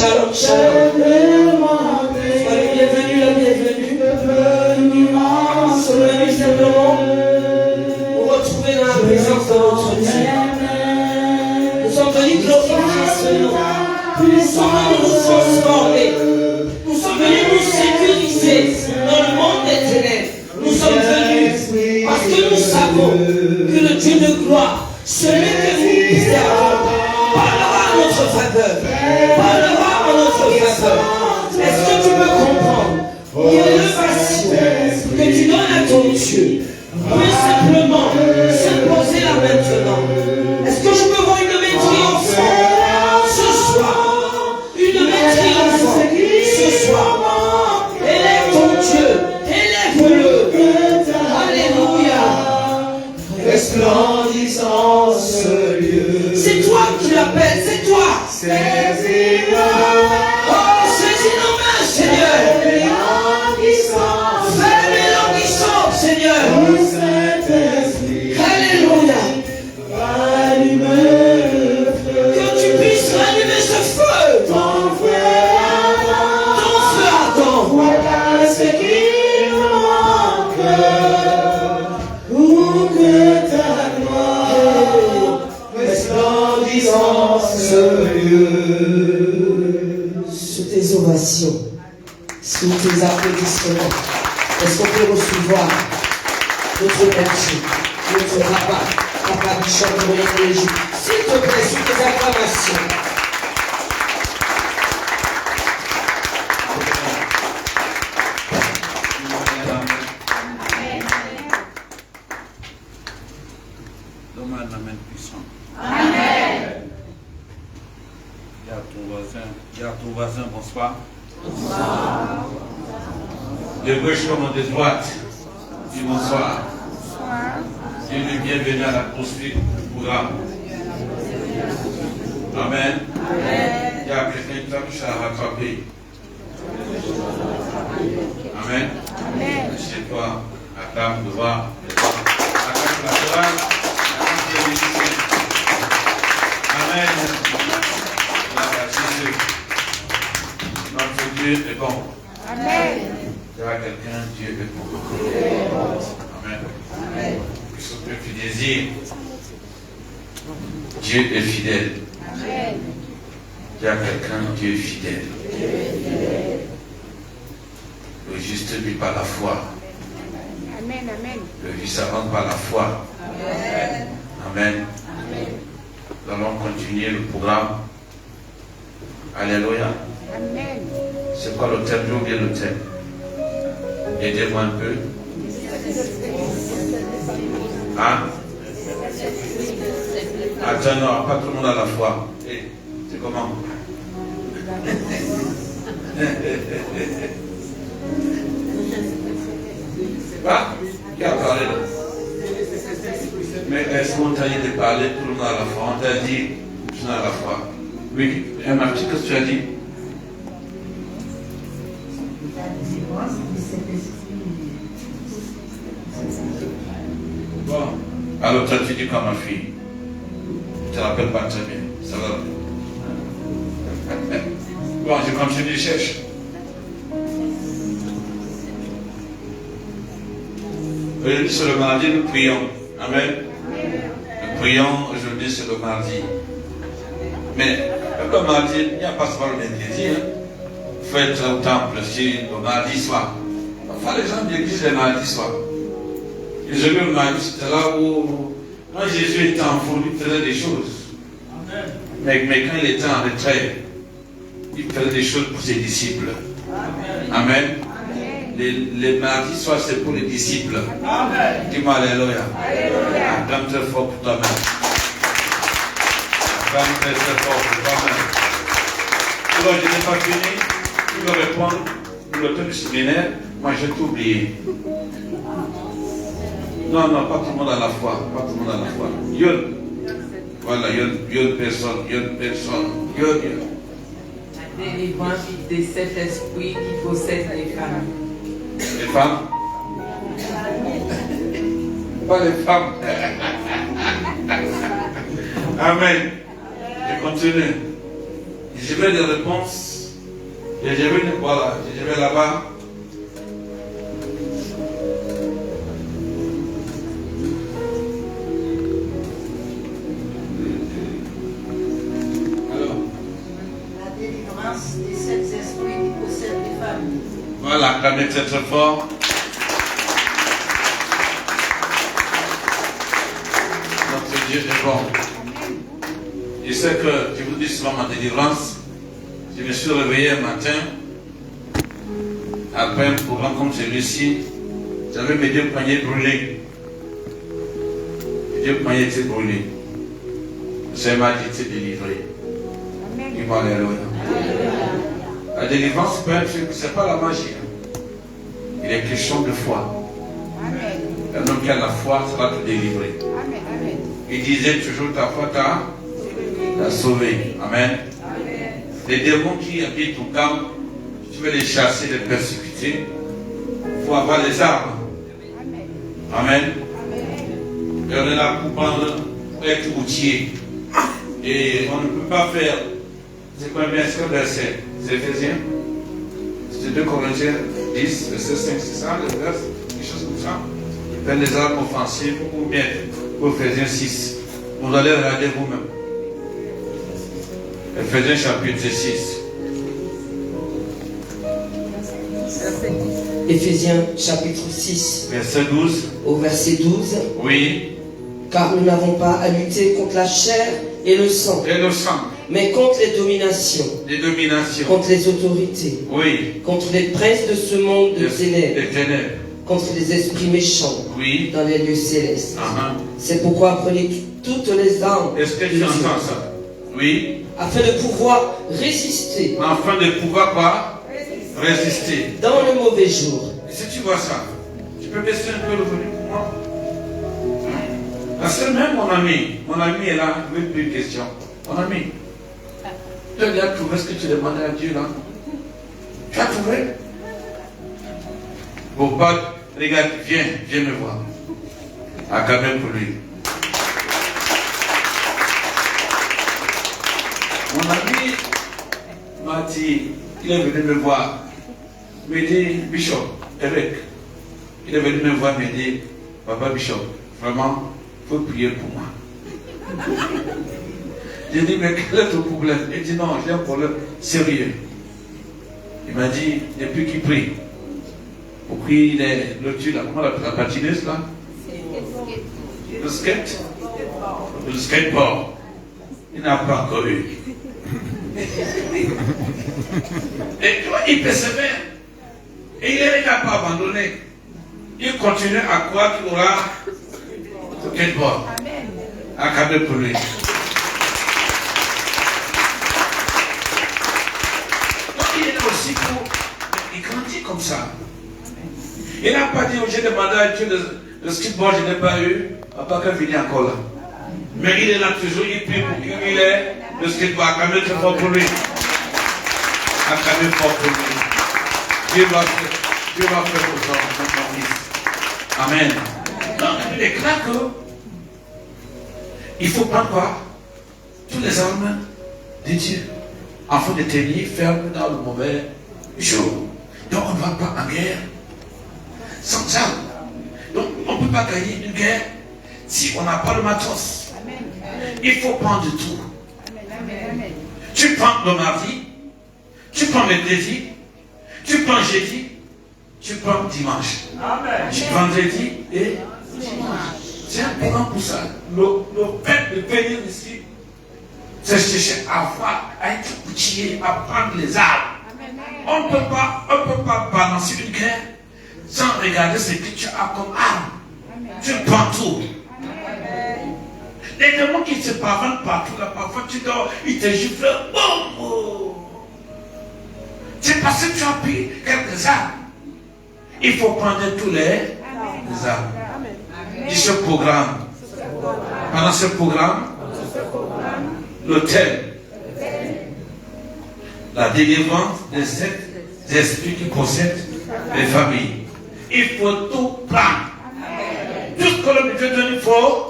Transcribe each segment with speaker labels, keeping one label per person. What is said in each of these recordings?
Speaker 1: Shalom, shalom. Sois le bienvenu, la bienvenue. Sois venu simplement pour retrouver dans la présence de notre Dieu. Nous sommes venus glorifier ce nom. Nous sommes venus nous transformer. Nous sommes venus nous sécuriser dans le monde des ténèbres. Nous sommes venus parce que nous savons que le Dieu de gloire, celui que nous servons, parlera en notre faveur. Parlera en notre faveur. Est-ce que tu peux comprendre l'élévation que tu donnes à ton Dieu peut simplement s'imposer là maintenant? Est-ce que je peux voir une main triomphante ce soir? Une main triomphante ce soir. Élève ton Dieu, élève-le. Alléluia.
Speaker 2: Resplendissant ce lieu.
Speaker 1: C'est toi qui l'appelles, c'est toi.
Speaker 2: Saisis-moi.
Speaker 1: Oh, saisis nos mains, Seigneur. Fais-les languissantes, Seigneur. Alléluia. Que tu puisses rallumer ce feu. Ton feu ardent.
Speaker 2: Voilà ce qui manque pour que ta gloire resplendissant ce lieu.
Speaker 1: Sous tes ovations, sous tes applaudissements, est-ce qu'on peut recevoir notre berger, notre papa Bishop de Moyen-Orient? S'il te plaît, sous tes acclamations.
Speaker 3: Donne-moi la main puissante.
Speaker 4: Amen.
Speaker 3: Dis à ton voisin, bonsoir. Bonsoir. De gauche comme de droite, dis bonsoir. Dis le bienvenue à l'atmosphère du programme. Amen. Il y a quelqu'un qui t'a rattrapé. Amen. Chez toi, acclame de voir. Acclame la chorale. Amen. Notre Dieu est bon.
Speaker 4: Amen.
Speaker 3: Dis à quelqu'un, Dieu est bon. Amen. Que ce que tu désires, Dieu est fidèle.
Speaker 4: Amen.
Speaker 3: Dis à quelqu'un, Dieu est fidèle. Le juste vit par la foi.
Speaker 4: Amen. Amen.
Speaker 3: Le juste avance par la foi.
Speaker 4: Amen.
Speaker 3: Amen. Nous allons continuer le programme. Alléluia.
Speaker 4: Amen.
Speaker 3: C'est quoi le thème? J'ai oublié le thème. Aidez-moi un peu. Hein? Attends, non, pas tout le monde à la fois. Hey, c'est comment? Ah, qui a parlé là? Mais est-ce qu'on t'a dit de parler tout le monde à la fois? On t'a dit tout le monde à la fois. Oui, Marty, qu'est-ce que tu as dit? Bon, alors toi tu dis comme ma fille. Je te rappelle pas très bien. Ça va. Bon, je continue, cherche. Aujourd'hui, c'est le mardi, nous prions. Amen. Nous prions, aujourd'hui, c'est le mardi. Mais, le mardi, il n'y a pas seulement le mercredi. Il faut être au temple, si le mardi soir. Enfin, les gens de l'église, le mardi soir. Et je veux le mardi, c'était là où, quand Jésus était en folie, il faisait des choses. Mais quand il était en retrait, il faisait des choses pour ses disciples. Amen. Les mardis soirs, c'est pour les disciples. Dis-moi Alléluia. Acclame très fort pour toi-même. Acclame très fort pour toi-même. Alors, je n'ai pas fini. Tu veux répondre pour le temps du séminaire. Moi, j'ai tout oublié. Non, pas tout le monde à la fois. Pas tout le monde à la fois. Yon. Voilà, yon personne. Yon.
Speaker 5: La délivrance de cet esprit qui possède les femmes.
Speaker 3: Les femmes? Pas les femmes. Amen. Je continue. Je vais des réponses Voilà, je vais là-bas. Alors.
Speaker 6: La délivrance des 7 esprits qui possèdent les familles.
Speaker 3: Voilà, acclamez très très fort. Notre Dieu est bon. Je sais que je vous dis souvent ma délivrance. Je me suis réveillé un matin, après un programme comme celui-ci, j'avais mes 2 poignets brûlés. Mes 2 poignets étaient brûlés. Le Seigneur m'a dit, tu es délivré. Il m'a alléluia. La délivrance, ce n'est pas la magie. Il est question de foi. Un homme qui a la foi sera te délivrer. Il disait toujours, ta foi t'a sauvé. Amen. Les démons qui habitent ton camp, tu veux les chasser, les persécuter. Il faut avoir les armes. Amen. Et on est là pour prendre, pour être outillé. Et on ne peut pas faire. C'est combien de verset? C'est Éphésiens? C'est 2 Corinthiens 10, verset 5, c'est ça, le verset? Quelque chose comme ça. Faire les armes offensives ou bien pour Éphésiens 6. Vous allez regarder vous-même. Éphésiens chapitre 6.
Speaker 1: Éphésiens chapitre 6,
Speaker 3: Verset 12.
Speaker 1: au verset 12.
Speaker 3: Oui.
Speaker 1: Car nous n'avons pas à lutter contre la chair et le sang,
Speaker 3: Et le sang.
Speaker 1: mais contre les dominations,
Speaker 3: Les dominations.
Speaker 1: contre les autorités,
Speaker 3: Oui.
Speaker 1: contre les princes de ce monde de ténèbres,
Speaker 3: Les ténèbres.
Speaker 1: contre les esprits méchants
Speaker 3: Oui.
Speaker 1: dans les lieux célestes.
Speaker 3: Ah,
Speaker 1: C'est pourquoi prenez toutes les armes
Speaker 3: Est-ce que
Speaker 1: de
Speaker 3: tu
Speaker 1: Dieu,
Speaker 3: entends ça? Oui.
Speaker 1: afin de pouvoir résister
Speaker 3: Afin de pouvoir quoi? Résister.
Speaker 1: dans le mauvais jour.
Speaker 3: Et si tu vois ça, tu peux baisser un peu le volume pour moi? Parce que même mon ami est là, il ne veut plus de questions. Mon ami, tu as trouvé ce que tu demandais à Dieu là? Tu as trouvé? Bon, pas, regarde, viens me voir. Acclamez pour lui. Mon ami m'a dit, il est venu me voir. Il me dit, Bishop, évêque, il est venu me voir, il me dit, Papa Bishop, vraiment, il faut prier pour moi. J'ai dit, mais quel est ton problème? Il dit, non, j'ai un problème sérieux. Il m'a dit, depuis qu'il prie, pour prier, il est le Dieu, là, comment la patineuse là? Le skate? Le skateboard. Il n'a pas encore eu. Et tu vois, il persévère. Et il n'a pas abandonné. Il continue à croire qu'il aura le skateboard. Acclamez pour lui. Donc il est là aussi pour. Il grandit comme ça. Il n'a pas dit, j'ai demandé à Dieu le skateboard, je n'ai pas eu. Papa, quand il est encore là. Mais il est là toujours, il prie pour qu'il ait le skateboard. Acclamez très fort pour lui. Acclamez fort pour lui. Dieu va faire pour ça, notre fils. Amen. Donc, il est clair que il faut prendre quoi? Toutes les armes de Dieu afin de tenir ferme dans le mauvais jour. Donc, on ne va pas en guerre sans armes. Donc, on ne peut pas gagner une guerre si on n'a pas le matos. Il faut prendre tout. Tu prends le mardi, tu prends mercredi, tu prends jeudi, tu prends dimanche. Tu prends vendredi et dimanche. C'est important pour ça. Le fait de venir ici, c'est chercher à avoir, à être outillé, à prendre les armes. On ne peut pas balancer une guerre sans regarder ce que tu as comme arme. Tu prends tout. Les démons qui se pavanent partout, là, parfois tu dors, ils te giflent. Oh. C'est parce que tu as pris quelques armes. Il faut prendre tous les armes. Dis ce programme. Pendant ce programme, le thème, la délivrance des 7 esprits qui possèdent les familles. Il faut tout prendre. Tout ce que l'homme te donne, il faut.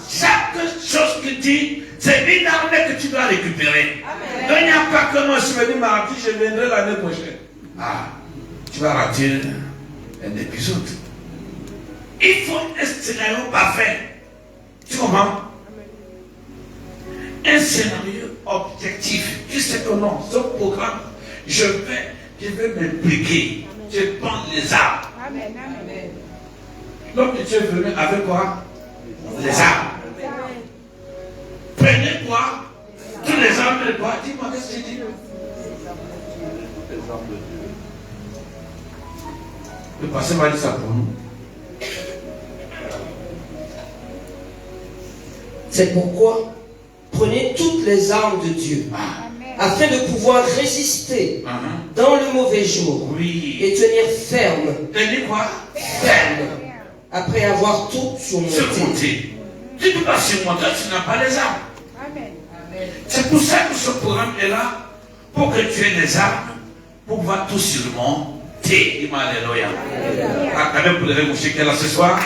Speaker 3: Chaque chose qu'il dit, C'est une armée que tu dois récupérer. Donc il n'y a pas que moi, je me dis mardi, je viendrai l'année prochaine. Ah, tu vas rater un épisode. Il faut un scénario parfait. Tu comprends? Un scénario objectif. Tu sais que non, ce programme, je vais m'impliquer. Je prends les armes.
Speaker 4: Amen. Amen.
Speaker 3: Donc tu es venu avec quoi? Les armes. Prenez quoi? Tous les armes de quoi? Dis-moi, qu'est-ce que tu dis? Le passé va dire ça pour nous.
Speaker 1: C'est pourquoi prenez toutes les armes de Dieu afin de pouvoir résister dans le mauvais jour
Speaker 3: Oui.
Speaker 1: et tenir ferme,
Speaker 3: Tenez quoi?
Speaker 1: ferme, après avoir tout surmonté.
Speaker 3: Surmonter. Tu ne peux pas surmonter, tu n'as pas les armes.
Speaker 4: Amen.
Speaker 3: C'est pour ça que ce programme est là, pour que tu aies les armes, pour pouvoir tout surmonter. Dis-moi alléluia. Acclamez pour les remoucher qu'elle est là ce soir.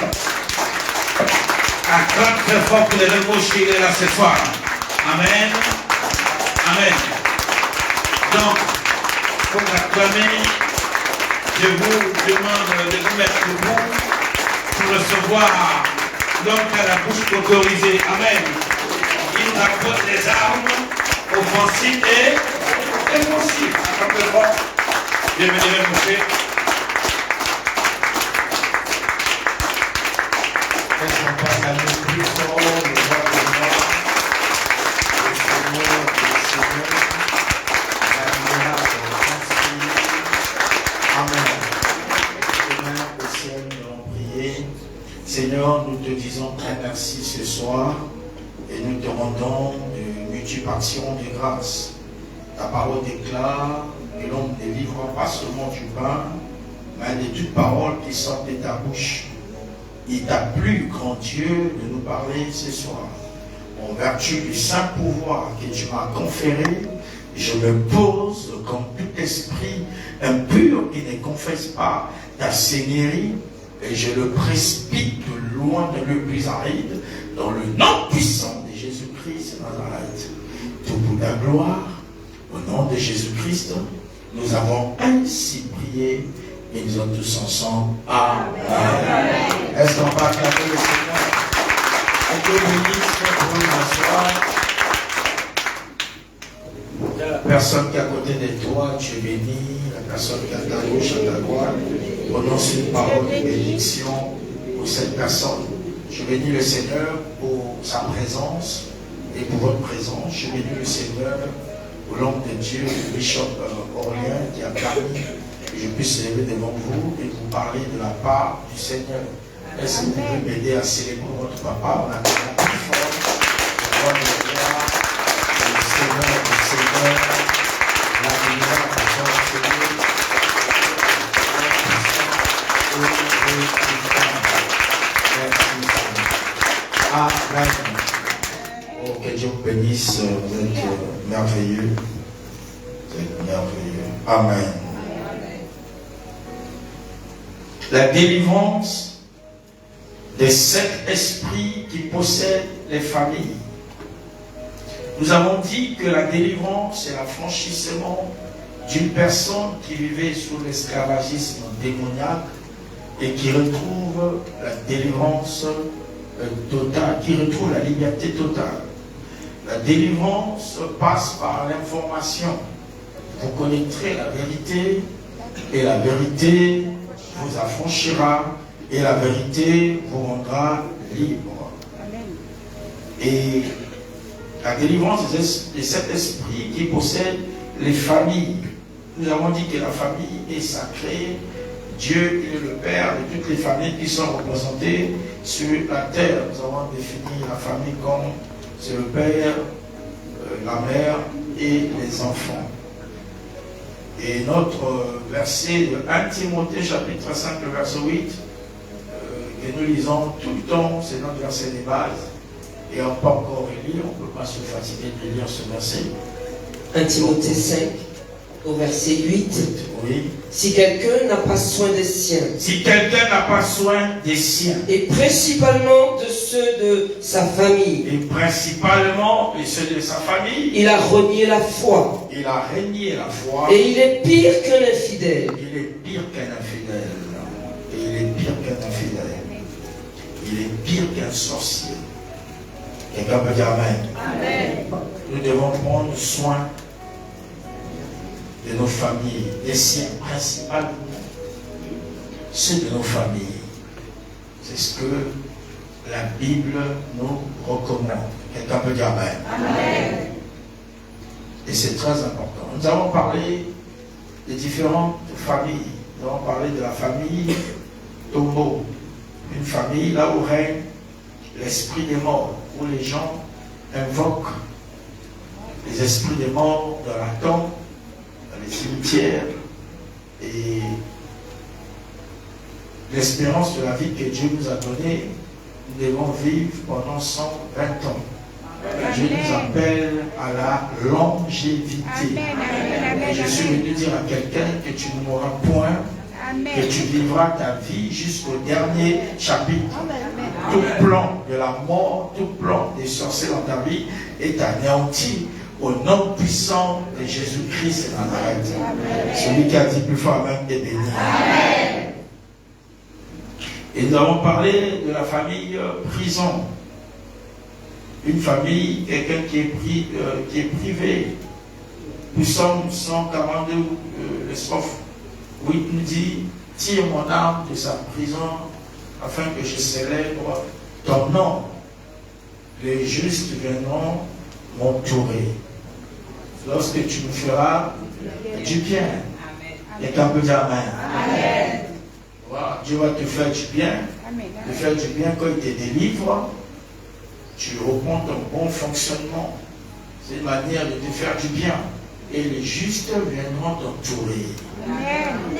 Speaker 3: Acclame très fort pour les remoucher qu'elle est là ce soir. Amen. Amen. Donc, pour acclamer, je vous demande de vous mettre debout pour recevoir l'homme qui a la bouche autorisée. Amen. Il nous apporte les armes offensives et défensives. Acclame très fort. Bienvenue remoucher.
Speaker 2: Est-ce qu'on passe à nous plus fort, le roi de roi, le Seigneur des Seigneurs, l'admirable Saint-Esprit. Amen. Seigneur, au ciel, nous allons prier. Seigneur, nous te disons très merci ce soir et nous te rendons de multiplication de grâce. Ta parole déclare que l'homme ne vivra pas seulement du pain, mais de toute parole qui sort de ta bouche. Il t'a plu, grand Dieu, de nous parler ce soir. En vertu du saint pouvoir que tu m'as conféré, je me pose comme tout esprit impur qui ne confesse pas ta seigneurie, et je le précipite loin de le plus aride, dans le nom puissant de Jésus-Christ de Nazareth. Tout pour ta gloire, au nom de Jésus-Christ, nous avons ainsi prié. Et nous sommes tous ensemble. Amen. Est-ce qu'on va acclamer le Seigneur? Et que bénisse pour nous asseoir. La personne qui est à côté de toi, tu es béni. La personne qui est à ta gauche, à ta droite, prononce une parole de bénédiction pour cette personne. Je bénis le Seigneur pour sa présence et pour votre présence. Je bénis le Seigneur pour l'homme de Dieu, le bishop Aurélien, qui a permis que je puisse se lever devant vous et vous parler de la part du Seigneur. Est-ce que vous pouvez m'aider à célébrer votre papa? On a déjà plus fort. Le roi de gloire, le Seigneur du Seigneur, la lumière de son Seigneur. Amen. Oh, que Dieu vous bénisse. Vous êtes merveilleux. Vous êtes merveilleux. Amen. La délivrance des 7 esprits qui possèdent les familles. Nous avons dit que la délivrance, c'est l'affranchissement d'une personne qui vivait sous l'esclavagisme démoniaque et qui retrouve la délivrance totale, qui retrouve la liberté totale. La délivrance passe par l'information. Vous connaîtrez la vérité et la vérité vous affranchira et la vérité vous rendra libre. Et la délivrance de cet esprit qui possède les familles. Nous avons dit que la famille est sacrée. Dieu est le Père de toutes les familles qui sont représentées sur la terre. Nous avons défini la famille comme c'est le Père, la mère et les enfants. Et notre verset de 1 Timothée chapitre 5, le verset 8, que nous lisons tout le temps, c'est notre verset de base. Et on peut encore lire, on ne peut pas se fatiguer de lire ce verset.
Speaker 1: 1 Timothée 5, au verset 8.
Speaker 2: Oui.
Speaker 1: Si quelqu'un n'a pas soin des siens,
Speaker 2: Si quelqu'un n'a pas soin des siens,
Speaker 1: et principalement de ceux de sa famille.
Speaker 2: Et principalement ceux de sa famille.
Speaker 1: Il a renié la foi.
Speaker 2: Il a renié la foi.
Speaker 1: Et il est pire qu'un infidèle.
Speaker 2: Il est pire qu'un infidèle. Et il est pire qu'un infidèle. Il est pire qu'un sorcier. Quelqu'un peut dire Amen.
Speaker 6: Amen.
Speaker 2: Nous devons prendre soin de nos familles, des siens, principalement ceux de nos familles. C'est ce que la Bible nous recommande. Quelqu'un peut dire Amen.
Speaker 6: Amen.
Speaker 2: Et c'est très important. Nous avons parlé des différentes familles. Nous avons parlé de la famille Tombo, une famille là où règne l'esprit des morts, où les gens invoquent les esprits des morts dans la tombe, dans les cimetières, et l'espérance de la vie que Dieu nous a donnée, nous devons vivre pendant 120 ans. Dieu nous appelle à la longévité. Et je suis venu dire à quelqu'un que tu ne mourras point, que tu vivras ta vie jusqu'au dernier chapitre. Tout plan de la mort, tout plan des sorciers dans ta vie est anéanti au nom puissant de Jésus-Christ de Nazareth. Celui qui a dit plus fort Amen est béni. Amen. Et nous avons parlé de la famille prison. Une famille, quelqu'un qui est privé. Psaume 142, le Soph 8 nous dit, tire mon âme de sa prison afin que je célèbre ton nom. Les justes viendront m'entourer. Lorsque tu me feras du bien. Quelqu'un peut dire Amen. Amen. Voilà, Dieu va te faire du bien. Te faire du bien quand il te délivre. Tu reprends ton bon fonctionnement. C'est une manière de te faire du bien. Et les justes viendront t'entourer.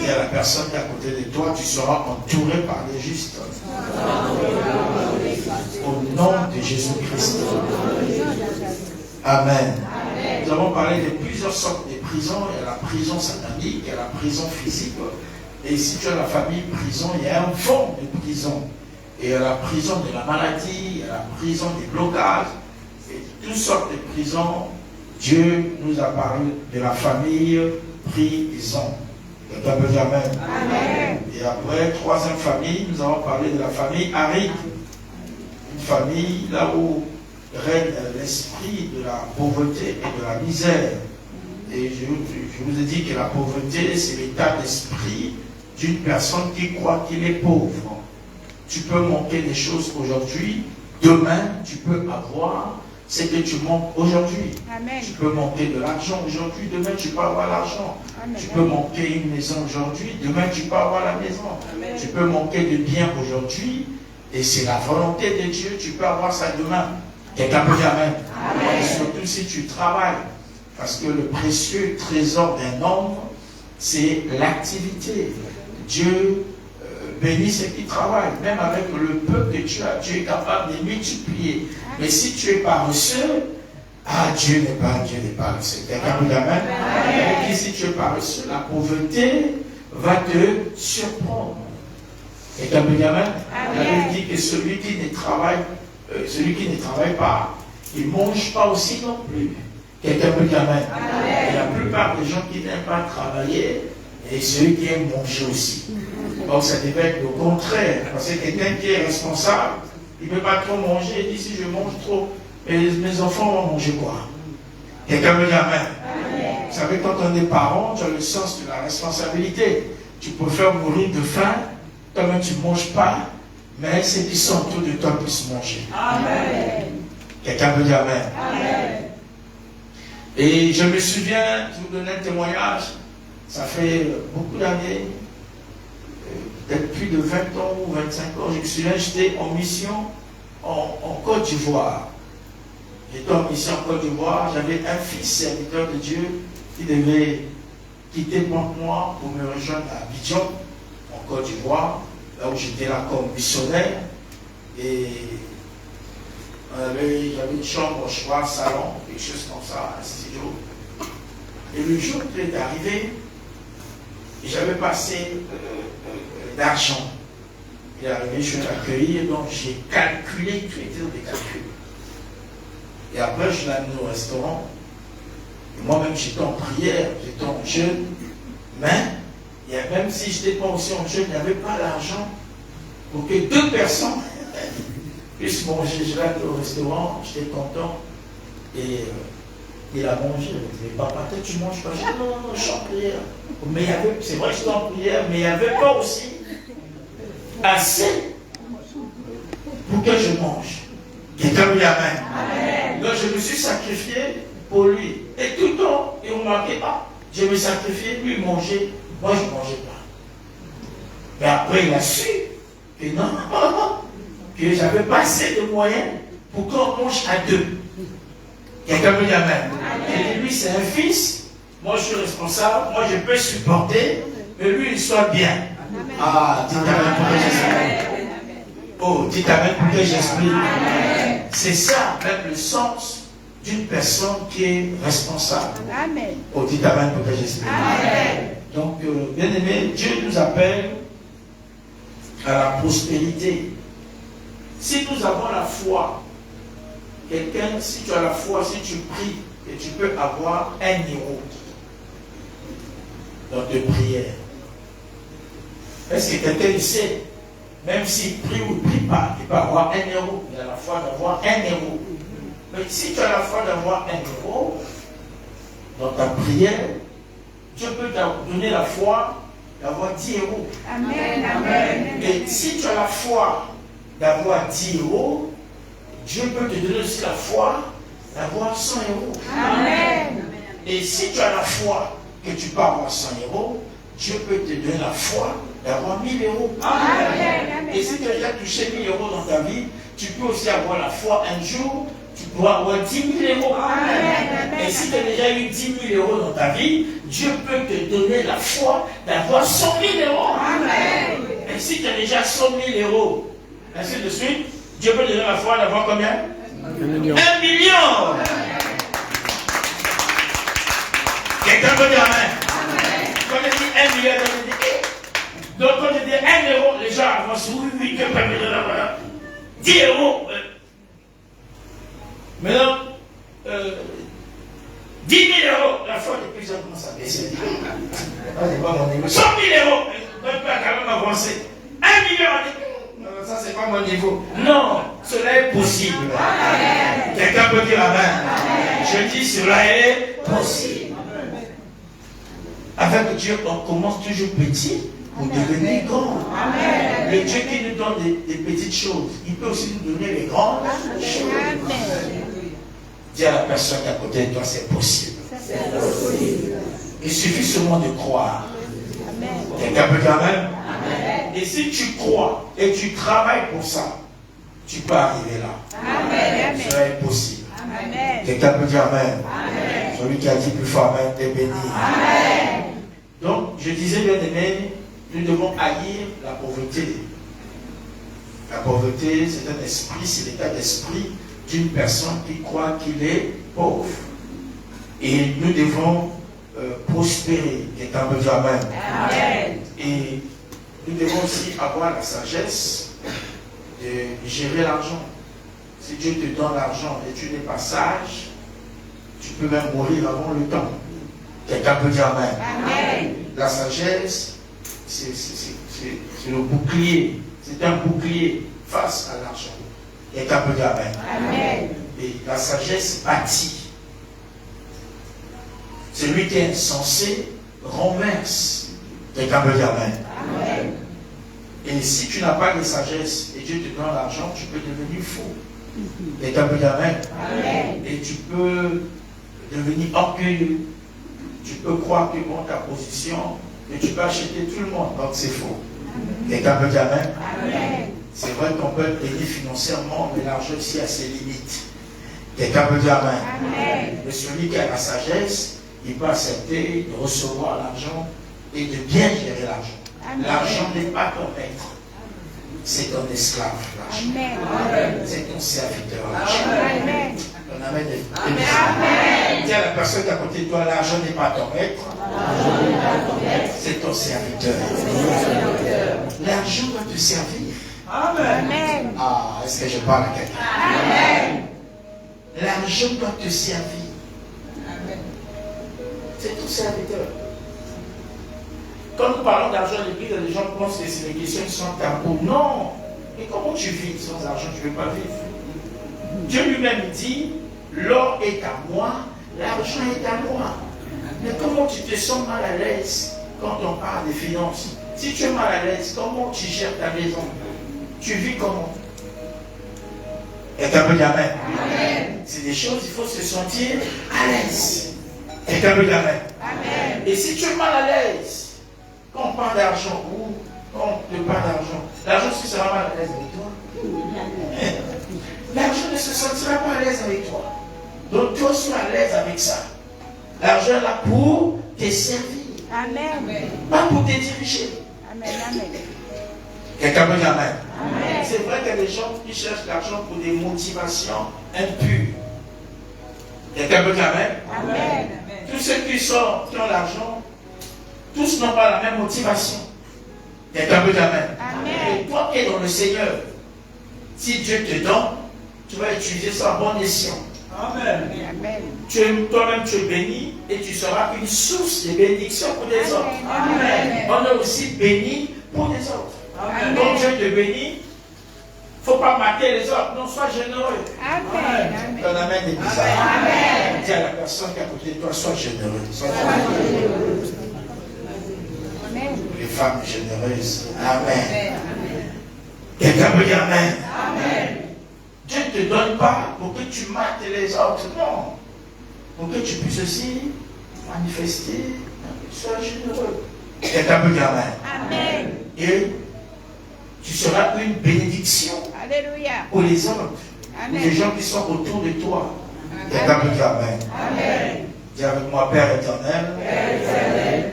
Speaker 2: Et à la personne qui est à côté de toi, tu seras entouré par les justes. Au nom de Jésus-Christ. Amen. Nous avons parlé de plusieurs sortes de prisons. Il y a la prison satanique, il y a la prison physique. Et si tu as la famille prison, il y a un fond de prison. Et il y a la prison de la maladie, il y a la prison des blocages. Et toutes sortes de prisons. Dieu nous a parlé de la famille prison. Quelqu'un peut dire Amen. Amen. Et après, troisième famille, nous avons parlé de la famille aride. Une famille là où règne l'esprit de la pauvreté et de la misère. Et je vous ai dit que la pauvreté, c'est l'état d'esprit d'une personne qui croit qu'il est pauvre. Tu peux manquer des choses aujourd'hui, demain, tu peux avoir ce que tu manques aujourd'hui. Tu peux manquer de l'argent aujourd'hui, demain tu peux avoir l'argent. Tu peux manquer une maison aujourd'hui, demain tu peux avoir la maison. Amen. Tu peux manquer de biens aujourd'hui, et c'est la volonté de Dieu, tu peux avoir ça demain. Quelqu'un peut dire Amen. Amen. Surtout si tu travailles, parce que le précieux trésor d'un homme, c'est l'activité. Dieu bénit ceux qui travaillent, même avec le peu que tu as, tu es capable de multiplier. Mais si tu es paresseux, Dieu n'est pas paresseux. Quelqu'un peut dire Amen. Et si tu es paresseux, la pauvreté va te surprendre. Quelqu'un peut dire Amen. La Bible dit que celui qui ne travaille pas, il ne mange pas aussi non plus. Quelqu'un peut dire Amen. Et la plupart des gens qui n'aiment pas travailler, et ceux qui aiment manger aussi. Donc ça devait être le contraire. Parce que quelqu'un qui est responsable, il ne peut pas trop manger. Il dit si je mange trop, mes enfants vont manger quoi? Quelqu'un me dit Amen. Vous savez, quand on est parent, tu as le sens de la responsabilité. Tu peux faire mourir de faim, toi-même tu ne manges pas, mais ceux qui sont autour de toi puissent manger. Amen. Quelqu'un peut dire Amen. Amen. Et je me souviens, je vous donne un témoignage, ça fait beaucoup d'années, peut-être plus de 20 ans ou 25 ans, je me souviens, j'étais en mission en Côte d'Ivoire. J'étais en mission en Côte d'Ivoire, j'avais un fils serviteur de Dieu qui devait quitter Pointe-Noire pour me rejoindre à Abidjan, en Côte d'Ivoire, là où j'étais là comme missionnaire. Et j'avais une chambre, je crois, un salon, quelque chose comme ça, un studio. Et le jour où il est arrivé, j'avais passé d'argent. Il est arrivé, je suis accueilli, donc j'ai calculé, tout était dans des calculs. Et après, je l'ai amené au restaurant. Et moi-même, j'étais en prière, j'étais en jeûne. Mais, même si je n'étais pas aussi en jeûne, il n'y avait pas l'argent pour que 2 personnes puissent manger. Je l'ai amené au restaurant, j'étais content. Et il a mangé. Il m'a dit, papa, toi, tu manges pas? Je dis, non, je suis en prière. Mais il y avait, c'est vrai que j'étais en prière, mais il n'y avait pas aussi assez pour que je mange. Quelqu'un me dit amen. Donc je me suis sacrifié pour lui. Et tout le temps, il ne me manquait pas. Je me sacrifiais, lui mangeait, moi je ne mangeais pas. Mais après il a su que non, que j'avais pas assez de moyens pour qu'on mange à 2. Quelqu'un me dit amen. J'ai dit, lui c'est un fils, moi je suis responsable, moi je peux supporter, mais lui il soit bien. Ah, dites amen pour que j'explique. Oh, dites amen pour que j'explique. C'est ça, même le sens d'une personne qui est responsable.
Speaker 4: Amen.
Speaker 2: Oh, dites amen pour que j'explique. Donc, bien aimé, Dieu nous appelle à la prospérité. Si nous avons la foi, quelqu'un, si tu as la foi, si tu pries, et tu peux avoir 1 euro dans tes prières. Est-ce que quelqu'un sait, même s'il prie ou ne prie pas, il peut avoir 1 euro. Il a la foi d'avoir 1 euro. Mais si tu as la foi d'avoir 1 euro dans ta prière, Dieu peut te donner la foi d'avoir 10 euros.
Speaker 4: Amen. Amen.
Speaker 2: Et si tu as la foi d'avoir 10 euros, Dieu peut te donner aussi la foi d'avoir 100 euros.
Speaker 4: Amen.
Speaker 2: Et si tu as la foi que tu peux avoir 100 euros, Dieu peut te donner la foi d'avoir 1000 euros.
Speaker 4: Amen.
Speaker 2: Et si tu as déjà touché 1000 euros dans ta vie, tu peux aussi avoir la foi un jour, tu pourras avoir 10 000 euros.
Speaker 4: Amen.
Speaker 2: Et si tu as déjà eu 10 000 euros dans ta vie, Dieu peut te donner la foi d'avoir 100 000 euros.
Speaker 4: Amen.
Speaker 2: Et si tu as déjà 100 000 euros, ainsi de suite, Dieu peut te donner la foi d'avoir combien? 1 million. 1 million. Quelqu'un peut dire amen. Quand je dis 1 million, je dis donc quand je dis 1 euro, les gens avancent. Oui, quelqu'un peut dire là-bas. 10 euros. Maintenant, 10 000 euros, la foi de plus en plus ça baisse. C'est pas mon niveau. 100 000 euros, on peut quand même avancer. 1 million, non, ça c'est pas mon niveau. Non, cela est possible. Quelqu'un peut dire amen. Je dis cela est possible. Avec Dieu, on commence toujours petit pour devenir grand. Amen. Le Dieu qui nous donne des petites choses, il peut aussi nous donner les grandes choses. Dis à la personne qui est à côté de toi, c'est possible. Il suffit seulement de croire. Quelqu'un peut dire amen. Et si tu crois et tu travailles pour ça, tu peux arriver là. Amen. Cela est possible. Quelqu'un peut dire amen. Celui qui a dit plus fort amen est béni. Amen. Donc, je disais bien aimé, nous devons haïr la pauvreté. La pauvreté, c'est un esprit, c'est l'état d'esprit d'une personne qui croit qu'il est pauvre. Et nous devons prospérer. Quelqu'un peut dire amen. Amen. Et nous devons aussi avoir la sagesse de gérer l'argent. Si Dieu te donne l'argent et tu n'es pas sage, tu peux même mourir avant le temps. Quelqu'un peut dire amen. Amen. La sagesse, c'est le bouclier. C'est un bouclier face à l'argent. Quelqu'un peut dire amen. Amen. Et la sagesse bâtit. Celui qui est insensé renverse. Quelqu'un peut dire amen. Amen. Et si tu n'as pas de sagesse et Dieu te donne l'argent, tu peux devenir fou. Quelqu'un peut dire amen. Amen. Et tu peux devenir orgueilleux. Tu peux croire que bon ta position, mais tu peux acheter tout le monde, donc c'est faux. Quelqu'un peut dire amen. Amen. C'est vrai qu'on peut être béni financièrement, mais l'argent aussi a ses limites. Quelqu'un peut dire amen. Amen. Mais celui qui a la sagesse, il peut accepter de recevoir l'argent et de bien gérer l'argent. L'argent n'est pas ton maître. C'est ton esclave, l'argent. C'est ton serviteur, l'argent. Amen. Amen. Amen. Dis à la personne à côté de toi, l'argent n'est pas ton maître. C'est ton serviteur. L'argent va te servir.
Speaker 4: Amen.
Speaker 2: Ah, est-ce que je parle à quelqu'un?
Speaker 4: Amen.
Speaker 2: L'argent doit te servir.
Speaker 6: Amen.
Speaker 2: C'est tout serviteur. Quand nous parlons d'argent à l'église, les gens pensent que c'est des questions qui sont tabous. Non. Et comment tu vis sans argent? Tu ne peux pas vivre. Dieu lui-même dit, l'or est à moi, l'argent est à moi. Mais comment tu te sens mal à l'aise quand on parle des finances? Si tu es mal à l'aise, comment tu gères ta maison? Tu vis comment? Quelqu'un peut dire amen. C'est des choses, il faut se sentir à l'aise. Quelqu'un peut dire amen. Et si tu es mal à l'aise, quand on parle d'argent ou quand on te parle d'argent, l'argent est-ce que ça va mal à l'aise avec toi? L'argent ne se sentira pas à l'aise avec toi. Donc toi sois à l'aise avec ça. L'argent est là pour te servir,
Speaker 4: Amen.
Speaker 2: pas pour te diriger.
Speaker 4: Amen. Amen.
Speaker 2: Quelqu'un peut dire amen.
Speaker 4: Amen.
Speaker 2: C'est vrai qu'il y a des gens qui cherchent l'argent pour des motivations impures. Quelqu'un peut dire amen.
Speaker 4: Amen.
Speaker 2: Tous ceux qui ont l'argent, tous n'ont pas la même motivation. Quelqu'un peut dire amen.
Speaker 4: Amen.
Speaker 2: Et toi qui es dans le Seigneur, si Dieu te donne, tu vas utiliser ça à bon escient.
Speaker 3: Amen.
Speaker 4: Amen.
Speaker 2: Toi-même tu es béni et tu seras une source de bénédiction pour les autres.
Speaker 4: Amen.
Speaker 2: On est aussi béni pour les autres.
Speaker 4: Amen.
Speaker 2: Donc Dieu te bénit. Il ne faut pas mater les autres. Non, sois généreux.
Speaker 4: Amen.
Speaker 2: Ton amen est bizarre.
Speaker 4: Amen.
Speaker 2: Dis à la personne qui est à côté de toi, sois généreux. Sois généreux.
Speaker 4: Amen.
Speaker 2: Les femmes généreuses. Amen. Quelqu'un peut dire amen. Dieu ne te donne pas pour que tu mates les autres. Non. Pour que tu puisses aussi manifester. Sois généreux. Quelqu'un peut dire amen.
Speaker 4: Amen.
Speaker 2: Et tu seras une bénédiction
Speaker 4: Alléluia.
Speaker 2: pour les autres. Pour les
Speaker 4: Amen.
Speaker 2: gens qui sont autour de toi. Quelqu'un peut dire amen.
Speaker 4: Amen.
Speaker 2: Dis avec moi, Père éternel,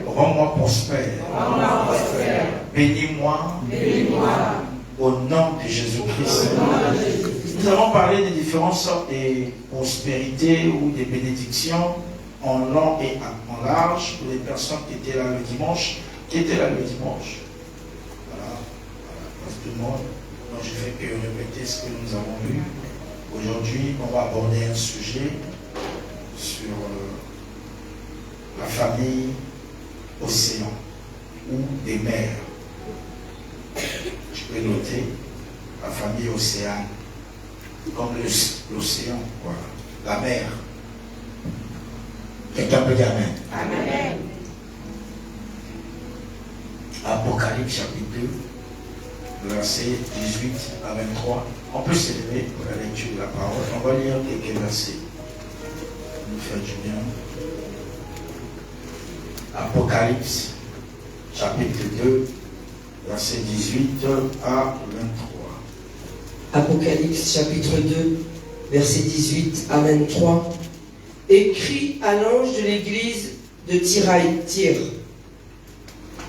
Speaker 2: rends-moi prospère. Bénis-moi au nom de Jésus-Christ. Nous avons parlé des différentes sortes de prospérité ou des bénédictions en long et en large pour les personnes qui étaient là le dimanche. Voilà, tout le monde. Donc je ne fais que répéter ce que nous avons vu. Aujourd'hui, on va aborder un sujet sur la famille océan ou des mers. Je peux noter la famille océane, comme l'océan, voilà, la mer. Quelqu'un peut dire amen.
Speaker 4: Amen.
Speaker 2: Apocalypse chapitre 2, versets 18 à 23. On peut s'élever pour la lecture de la parole. On va lire quelques versets. Nous faire du bien. Apocalypse chapitre 2, versets 18 à 23.
Speaker 1: Apocalypse chapitre 2, versets 18 à 23. Écrit à l'ange de l'église de Thyatire.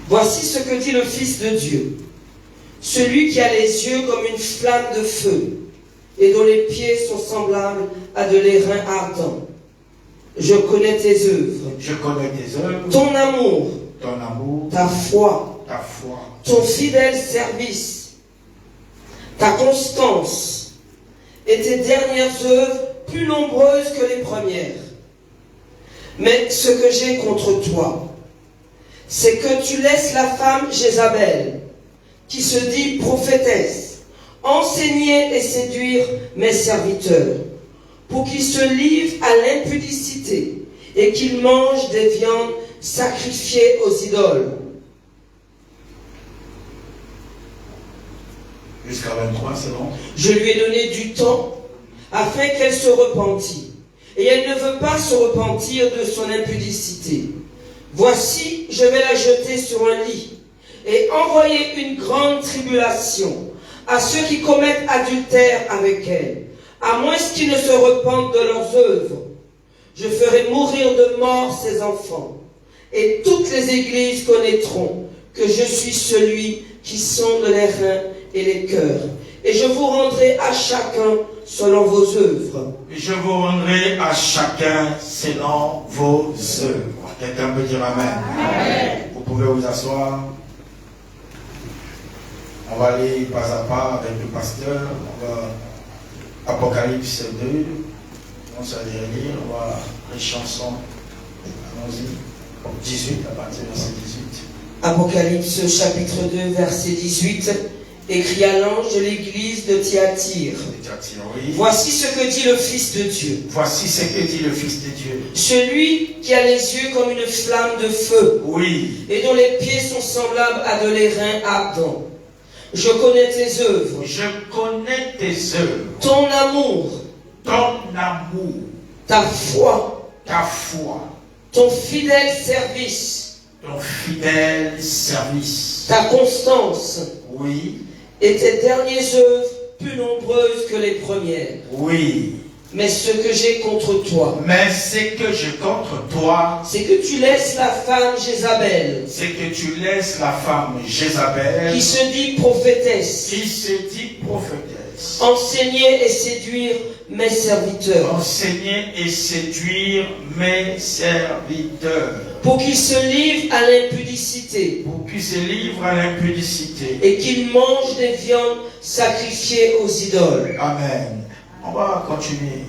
Speaker 1: Voici ce que dit le Fils de Dieu, celui qui a les yeux comme une flamme de feu et dont les pieds sont semblables à de l'airain ardent. Je connais tes œuvres,
Speaker 2: Je connais tes œuvres,
Speaker 1: ton amour,
Speaker 2: ta foi,
Speaker 1: ton fidèle service, ta constance et tes dernières œuvres plus nombreuses que les premières. Mais ce que j'ai contre toi, c'est que tu laisses la femme Jézabel, qui se dit prophétesse, enseigner et séduire mes serviteurs, pour qu'ils se livrent à l'impudicité et qu'ils mangent des viandes sacrifiées aux idoles.
Speaker 2: Jusqu'à 23, c'est bon.
Speaker 1: Je lui ai donné du temps afin qu'elle se repentît. Et elle ne veut pas se repentir de son impudicité. Voici, je vais la jeter sur un lit et envoyer une grande tribulation à ceux qui commettent adultère avec elle, à moins qu'ils ne se repentent de leurs œuvres. Je ferai mourir de mort ses enfants, et toutes les églises connaîtront que je suis celui qui sonde les reins et les cœurs. Et je vous rendrai à chacun selon vos œuvres.
Speaker 2: Je vous rendrai à chacun selon vos œuvres. Quelqu'un peut dire amen. Vous pouvez vous asseoir. On va aller pas à pas avec le pasteur. On va Apocalypse 2. On va lire. On va les chansons. Allons-y. 18 à partir de verset 18.
Speaker 1: Apocalypse chapitre 2 verset 18. Écrit à l'ange de l'église de Thyatire.
Speaker 2: Oui.
Speaker 1: Voici ce que dit le Fils de Dieu.
Speaker 2: Voici ce que dit le Fils de Dieu.
Speaker 1: Celui qui a les yeux comme une flamme de feu.
Speaker 2: Oui.
Speaker 1: Et dont les pieds sont semblables à de l'airain ardent. Je connais tes œuvres.
Speaker 2: Je connais tes œuvres.
Speaker 1: Ton amour.
Speaker 2: Ton amour.
Speaker 1: Ta foi.
Speaker 2: Ta foi.
Speaker 1: Ton fidèle service.
Speaker 2: Ton fidèle service.
Speaker 1: Ta constance.
Speaker 2: Oui.
Speaker 1: Et tes dernières œuvres plus nombreuses que les premières.
Speaker 2: Oui.
Speaker 1: Mais ce que j'ai contre toi.
Speaker 2: Mais ce que j'ai contre toi.
Speaker 1: C'est que tu laisses la femme Jézabel.
Speaker 2: C'est que tu laisses la femme Jézabel.
Speaker 1: Qui se dit prophétesse.
Speaker 2: Qui se dit prophétesse.
Speaker 1: Enseigner et séduire mes serviteurs.
Speaker 2: Enseigner et séduire mes serviteurs.
Speaker 1: Pour qu'ils se livrent à l'impudicité.
Speaker 2: Pour qu'ils se livrent à l'impudicité.
Speaker 1: Et qu'ils mangent des viandes sacrifiées aux idoles.
Speaker 2: Amen. On va continuer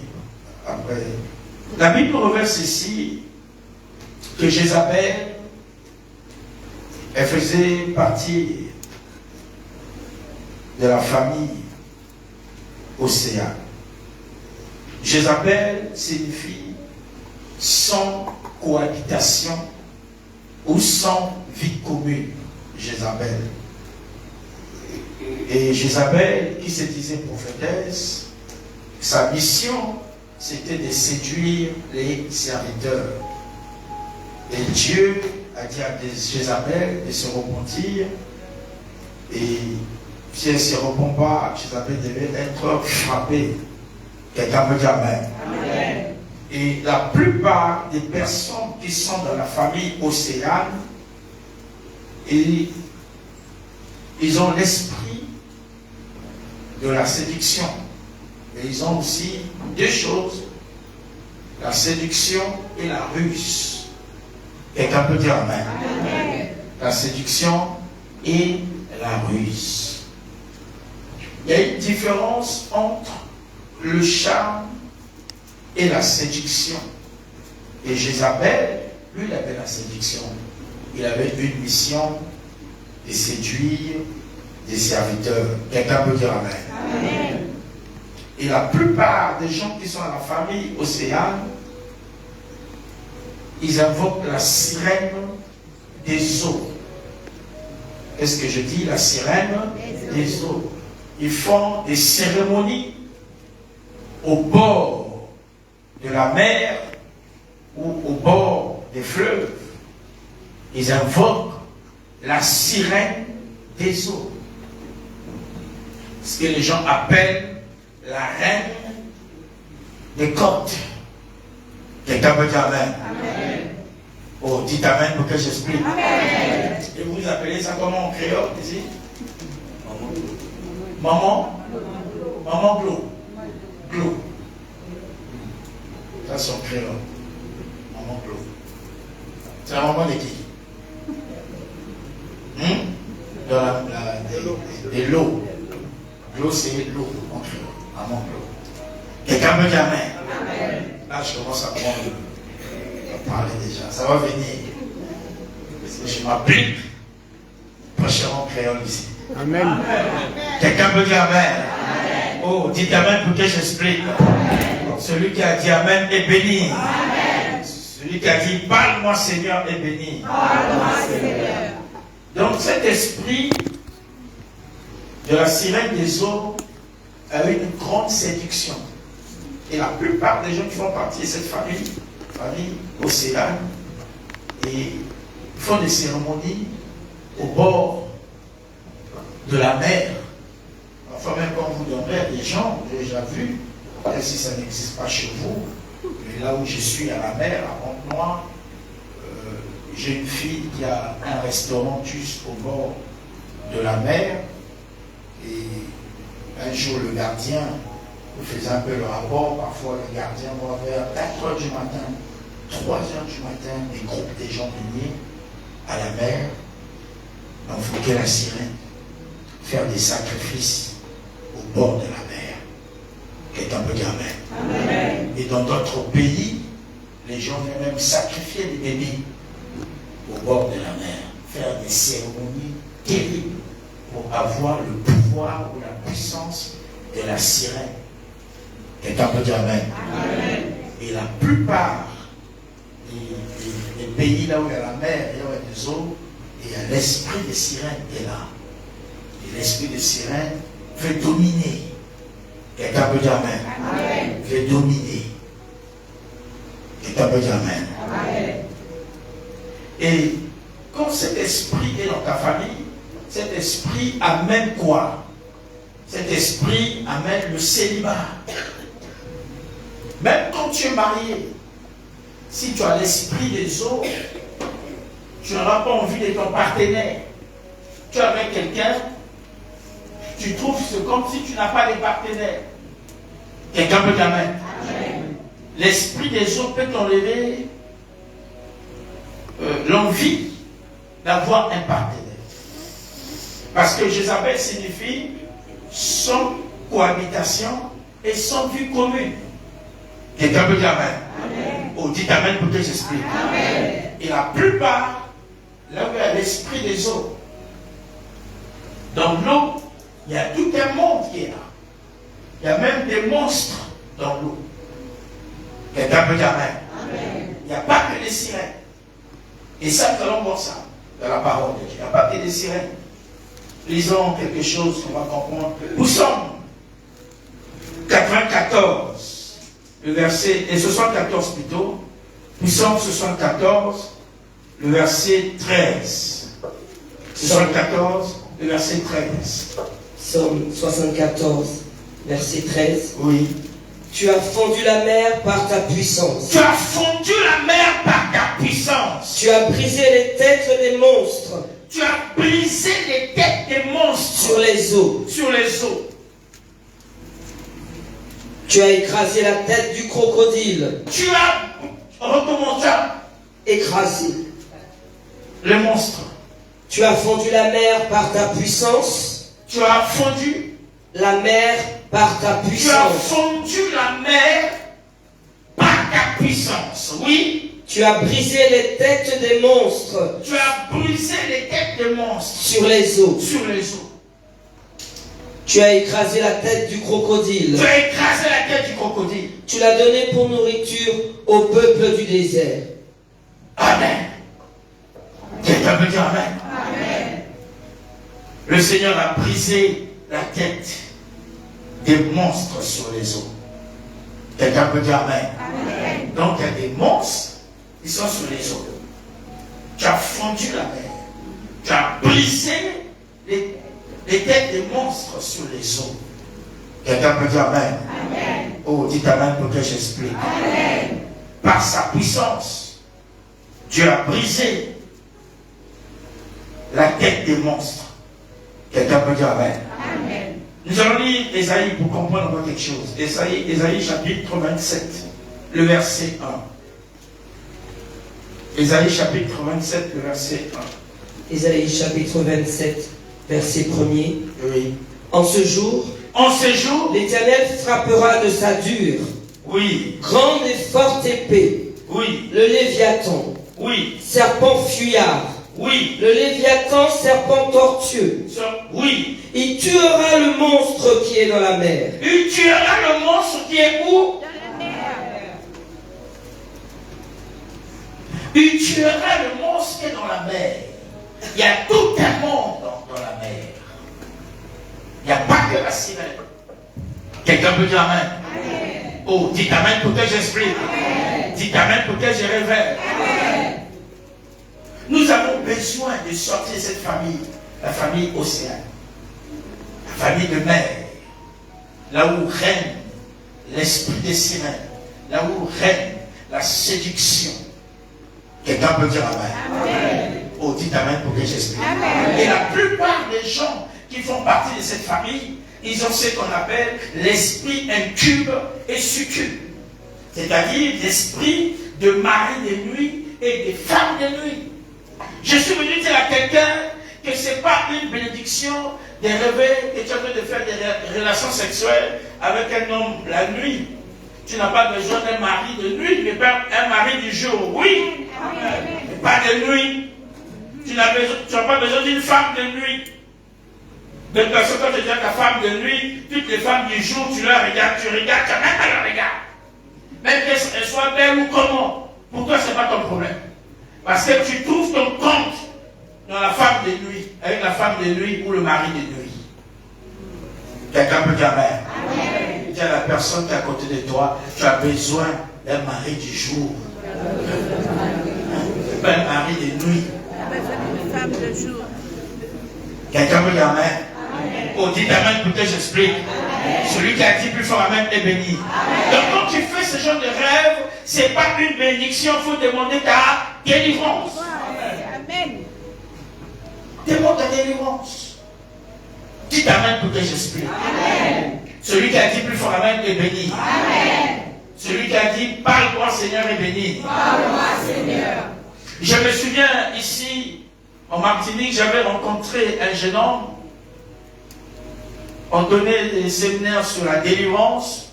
Speaker 2: après. La Bible reverse ici que Jézabel, elle faisait partie de la famille Océane. Jézabel signifie sans cohabitation ou sans vie commune. Jézabel. Et Jézabel, qui se disait prophétesse, sa mission, c'était de séduire les serviteurs. Et Dieu a dit à Jézabel de se repentir. Et si elle ne se repent pas, Jézabel devait être frappée. Quelqu'un peut dire Amen.
Speaker 4: Amen.
Speaker 2: Et la plupart des personnes qui sont dans la famille Océane, ils ont l'esprit de la séduction. Et ils ont aussi deux choses, la séduction et la ruse. Quelqu'un peut dire Amen.
Speaker 4: Amen.
Speaker 2: La séduction et la ruse. Il y a une différence entre le charme et la séduction. Et Jézabel, lui, il avait la séduction. Il avait une mission de séduire des serviteurs. Quelqu'un peut dire Amen.
Speaker 4: Amen.
Speaker 2: Et la plupart des gens qui sont à la famille Océane, ils invoquent la sirène des eaux. Qu'est-ce que je dis? La sirène des eaux. Ils font des cérémonies au bord de la mer ou au bord des fleuves. Ils invoquent la sirène des eaux. Ce que les gens appellent la reine des côtes. Quelqu'un peut dire Amen.
Speaker 4: Amen.
Speaker 2: Oh, dites Amen pour que j'explique.
Speaker 4: Amen.
Speaker 2: Et vous appelez ça comment en créole ici? Maman? Maman Glo. Glo. Ça c'est en créole. Maman Glo. C'est la maman de qui? De l'eau. L'eau c'est l'eau en créole. Maman Glo. Quelqu'un peut dire Amen.
Speaker 4: Amen.
Speaker 2: Là je commence à prendre à parler déjà. Ça va venir. Parce que je m'applique. Prochainement créole ici.
Speaker 7: Amen.
Speaker 2: Quelqu'un peut dire Amen. Oh, dites Amen pour que j'explique. Celui qui a dit Amen est béni.
Speaker 4: Amen.
Speaker 2: Celui qui a dit parle-moi Seigneur est béni.
Speaker 4: Parle-moi, Seigneur.
Speaker 2: Donc cet esprit de la sirène des eaux a une grande séduction. Et la plupart des gens qui font partie de cette famille Océane, et font des cérémonies au bord de la mer. Enfin, même quand vous dormez, les gens, j'ai déjà vu, peut-être si ça n'existe pas chez vous, mais là où je suis à la mer, à Pointe-Noire, j'ai une fille qui a un restaurant juste au bord de la mer. Et un jour, le gardien, vous faisait un peu le rapport, parfois le gardien va vers 4h du matin, 3h du matin, des groupes des gens venir à la mer, invoquer la sirène. faire des sacrifices au bord de la mer. Quelqu'un peut dire amen.
Speaker 4: Amen.
Speaker 2: Et dans d'autres pays, les gens viennent même sacrifier des bébés au bord de la mer, faire des cérémonies terribles pour avoir le pouvoir ou la puissance de la sirène. Quelqu'un peut dire amen.
Speaker 4: Amen.
Speaker 2: Et la plupart des pays là où il y a la mer et où il y a des eaux, il y a l'esprit des sirènes qui est là. Et l'esprit des sirènes veut dominer. Quelqu'un peut dire amen.
Speaker 4: Amen.
Speaker 2: Veut dominer. Quelqu'un peut dire amen.
Speaker 4: Amen.
Speaker 2: Et quand cet esprit est dans ta famille, cet esprit amène quoi? Cet esprit amène le célibat. Même quand tu es marié, si tu as l'esprit des eaux, tu n'auras pas envie de ton partenaire. Tu es avec quelqu'un, tu trouves que c'est comme si tu n'as pas de partenaire. Quelqu'un peut dire amen. L'esprit des eaux peut t'enlever l'envie d'avoir un partenaire. Parce que Jézabel signifie sans cohabitation et sans vue commune. Quelqu'un peut dire amen. Oh, dites amen pour que j'explique. Et la plupart, là où il y a l'esprit des eaux, dans l'eau, il y a tout un monde qui est là. Il y a même des monstres dans l'eau. Quelqu'un peut dire amen. Il n'y a pas que des sirènes. Et ça, nous allons voir ça dans la parole de Dieu. Il n'y a pas que des sirènes. Lisons quelque chose qu'on va comprendre. Psaume 94, le verset, et 74 plutôt. Psaume 74, le verset 13. 74, le verset 13.
Speaker 1: Psaume 74, verset 13.
Speaker 2: Oui.
Speaker 1: Tu as fondu la mer par ta puissance.
Speaker 2: Tu as fondu la mer par ta puissance.
Speaker 1: Tu as brisé les têtes des monstres
Speaker 2: Tu as brisé les têtes des monstres
Speaker 1: sur les eaux.
Speaker 2: sur les eaux.
Speaker 1: Tu as écrasé la tête du crocodile.
Speaker 2: Tu as recommencé
Speaker 1: Écrasé.
Speaker 2: les monstres.
Speaker 1: Tu as fondu la mer par ta puissance.
Speaker 2: Tu as fondu.
Speaker 1: La mer par ta
Speaker 2: Tu as
Speaker 1: puissance.
Speaker 2: fondu la mer par ta puissance. Oui.
Speaker 1: Tu as brisé les têtes des monstres
Speaker 2: Tu as brisé les têtes des monstres
Speaker 1: sur les eaux.
Speaker 2: sur les eaux.
Speaker 1: Tu as écrasé la tête du crocodile.
Speaker 2: Tu as écrasé la tête du crocodile.
Speaker 1: Tu l'as donné pour nourriture au peuple du désert.
Speaker 2: Amen. Quelqu'un peut dire amen. Le Seigneur a brisé la tête des monstres sur les eaux. Quelqu'un peut dire amen. Donc il y a des monstres qui sont sur les eaux. Tu as fondu la mer. Tu as brisé les têtes des monstres sur les eaux. Quelqu'un peut dire amen. Oh, dites amen pour que j'explique. Par sa puissance, Dieu a brisé la tête des monstres. Quelqu'un peut dire amen. Nous allons lire Ésaïe pour comprendre quelque chose. Ésaïe chapitre 27, le verset 1. Ésaïe chapitre 27, le verset 1.
Speaker 1: Ésaïe chapitre 27, verset 1er.
Speaker 2: Oui.
Speaker 1: En ce jour, l'Éternel frappera de sa dure,
Speaker 2: oui,
Speaker 1: grande et forte épée,
Speaker 2: oui,
Speaker 1: le Léviathan,
Speaker 2: oui,
Speaker 1: serpent fuyard,
Speaker 2: oui,
Speaker 1: le Léviathan, serpent tortueux.
Speaker 2: oui.
Speaker 1: Il tuera le monstre qui est dans la mer.
Speaker 2: Il tuera le monstre qui est où? Il tuera le monstre qui est dans la mer. Il y a tout un monde dans la mer. Il n'y a pas que la sirène. Quelqu'un peut dire amen. Oh, dites amen pour que j'explique. Dites amen pour que je révèle. Nous avons besoin de sortir de cette famille, la famille océane, la famille de mer, là où règne l'esprit des sirènes, là où règne la séduction. Quelqu'un peut dire amen. Oh, dites amen pour que j'explique. Et la plupart des gens qui font partie de cette famille, ils ont ce qu'on appelle l'esprit incube et succube. C'est-à-dire l'esprit de mari de nuit et des femmes de nuit. Je suis venu dire à quelqu'un que ce n'est pas une bénédiction de rêver que tu es en train de faire des relations sexuelles avec un homme la nuit. Tu n'as pas besoin d'un mari de nuit, mais pas un mari du jour. Oui, mais pas de nuit. Tu n'as pas besoin d'une femme de nuit. De personne, quand tu dis à ta femme de nuit, toutes les femmes du jour, tu la regardes, tu même pas la regardes. Même qu'elle soit belle ou comment. Pour toi, ce n'est pas ton problème. Parce que tu trouves ton compte dans la femme de nuit, avec la femme de nuit ou le mari de nuit. Quelqu'un peut dire amen. Dis à la personne qui est à côté de toi, tu as besoin d'un mari du jour. Pas un mari de nuit.
Speaker 6: Une femme de jour.
Speaker 2: Quelqu'un peut dire amen. Oh, dites amen pour que j'explique. Celui qui a dit plus fort amen est béni. Donc quand tu fais ce genre de rêve, ce n'est pas une bénédiction, il faut demander ta délivrance.
Speaker 6: Amen.
Speaker 2: Demande ta délivrance. Dites amen pour que j'explique. Celui qui a dit plus fort amen est béni.
Speaker 6: Amen.
Speaker 2: Celui qui a dit parle-moi Seigneur est béni.
Speaker 6: Parle-moi Seigneur.
Speaker 2: Je me souviens ici, en Martinique, j'avais rencontré un jeune homme. On donnait des séminaires sur la délivrance.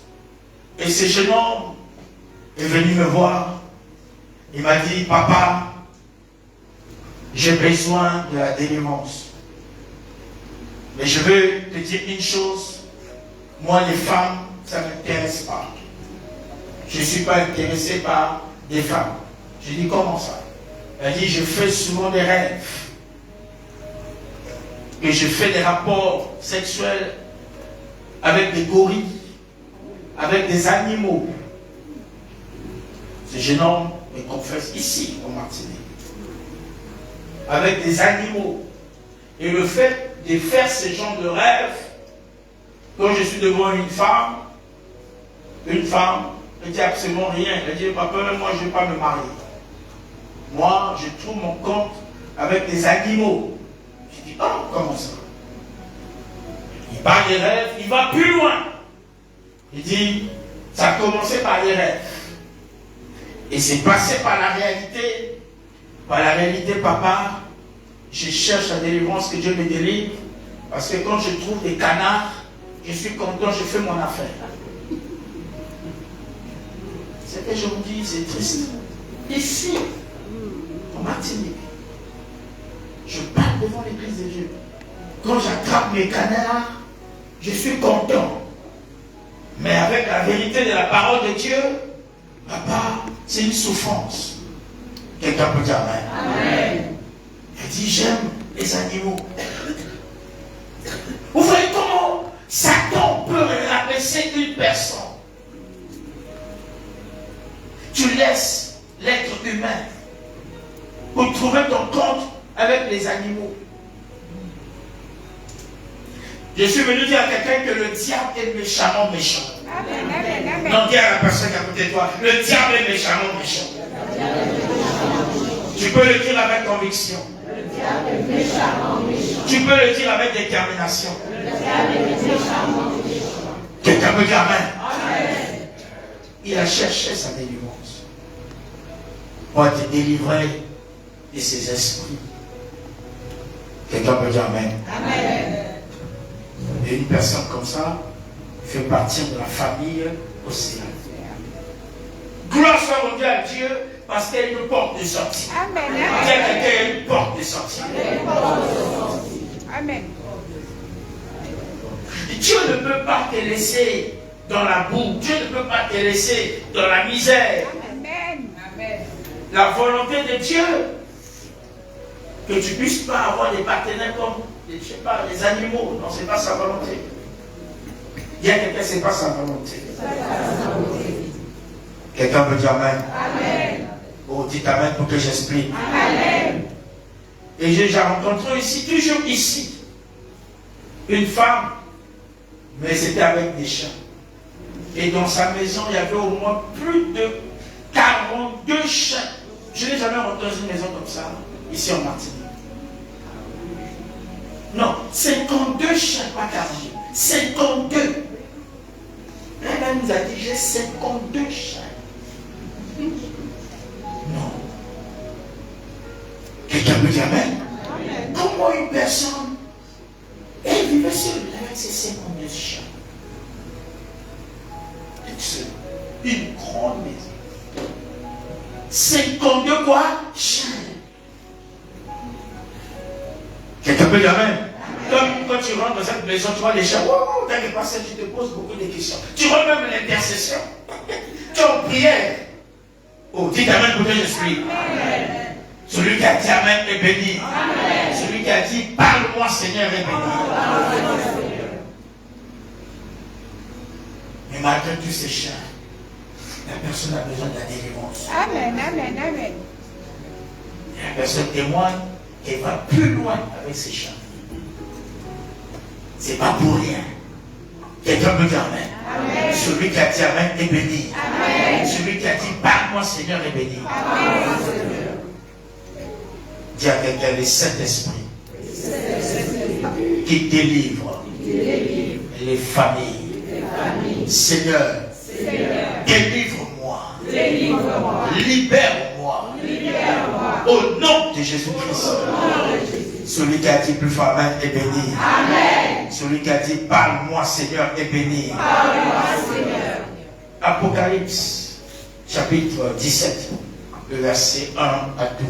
Speaker 2: Et ce jeune homme est venu me voir. Il m'a dit, papa, j'ai besoin de la délivrance. Mais je veux te dire une chose. Moi, les femmes, ça ne m'intéresse pas. Je ne suis pas intéressé par des femmes. J'ai dit, comment ça? Elle dit, je fais souvent des rêves. Et je fais des rapports sexuels avec des gorilles, avec des animaux. Ce jeune homme me confesse ici, en Martinique. Avec des animaux. Et le fait de faire ce genre de rêve, quand je suis devant une femme, elle dit absolument rien. Elle dit, papa, moi je ne vais pas me marier. Moi, je trouve mon compte avec des animaux. Je dis, oh, comment ça? Il parle des rêves, il va plus loin. Il dit, ça a commencé par les rêves. Et c'est passé par la réalité. Par la réalité, papa, je cherche la délivrance, que Dieu me délivre. Parce que quand je trouve des canards, je suis content, je fais mon affaire. Ce que je vous dis, c'est triste. Ici, en Martinique, je parle devant l'église de Dieu. Quand j'attrape mes canards, je suis content. Mais avec la vérité de la parole de Dieu, papa, c'est une souffrance. Quelqu'un peut dire amen. Amen. Elle dit, j'aime les animaux. Vous voyez comment Satan peut rabaisser une personne. Tu laisses l'être humain pour trouver ton compte avec les animaux. Je suis venu dire à quelqu'un que le diable est méchamment méchant.
Speaker 6: Amen, amen, amen.
Speaker 2: Non, dis à la personne qui est à côté de toi, le diable est méchamment méchant. Tu peux le dire avec conviction.
Speaker 6: Le diable est méchamment méchant.
Speaker 2: Tu peux le dire avec détermination.
Speaker 6: Le diable est méchamment méchant.
Speaker 2: Quelqu'un peut dire amen.
Speaker 6: Amen.
Speaker 2: Il a cherché sa délivrance. Pour te délivrer de ses esprits. Quelqu'un peut dire amen.
Speaker 6: Amen.
Speaker 2: Et une personne comme ça fait partir de la famille océan. Gloire soit rendue à Dieu parce qu'elle est une porte de sortie.
Speaker 6: Amen.
Speaker 2: Dis à quelqu'un, il y a une porte de sortie.
Speaker 6: Amen.
Speaker 2: Dieu ne peut pas te laisser dans la boue. Dieu ne peut pas te laisser dans la misère.
Speaker 6: Amen. Amen.
Speaker 2: La volonté de Dieu, que tu ne puisses pas avoir des partenaires comme, je sais pas, les animaux. Non, ce n'est pas sa volonté. Il y a quelqu'un, ce n'est pas sa volonté. Quelqu'un peut dire amen.
Speaker 6: Amen.
Speaker 2: Oh, dites amen pour que j'explique.
Speaker 6: Amen.
Speaker 2: Et j'ai rencontré ici, toujours ici, une femme, mais c'était avec des chiens. Et dans sa maison, il y avait au moins plus de 42 chiens. Je n'ai jamais rentré dans une maison comme ça, ici en Martinique. Non, 52 chiens, pas 40. 52. Elle nous a dit, j'ai 52 chiens. Non. Quelqu'un me dit amen. Comment Comment une personne, elle vivait seule avec ses 52 chiens. Toute seule. Une grande maison. 52 quoi? Chiens. Quelqu'un peut dire amen. Comme quand tu rentres dans cette maison, tu vois les chiens. Oh, t'inquiète pas, tu te poses beaucoup de questions. Tu vois même l'intercession. Tu es en prière. Oh, dites amen pour que je suis. Amen. Celui qui a dit amen est béni. Amen. Celui qui a dit parle-moi Seigneur est béni. Mais malgré tous ces chiens, la personne a besoin de la délivrance.
Speaker 4: Amen, amen, amen.
Speaker 2: La personne témoigne qu'elle va plus loin avec ses chiens. C'est pas pour rien. Quelqu'un peut dire amen. Amen. Celui qui a dit amen est béni. Amen. Celui qui a dit parle-moi Seigneur est béni. Amen. Dis à quelqu'un les Saint-Esprit qui délivrent les familles. Seigneur, délivre-moi. Libère-moi. Au nom de Jésus-Christ. Celui qui a dit plus fort amen est béni. Amen. Celui qui a dit parle-moi Seigneur est béni. Parle-moi Seigneur. Apocalypse chapitre 17, le verset 1 à 12.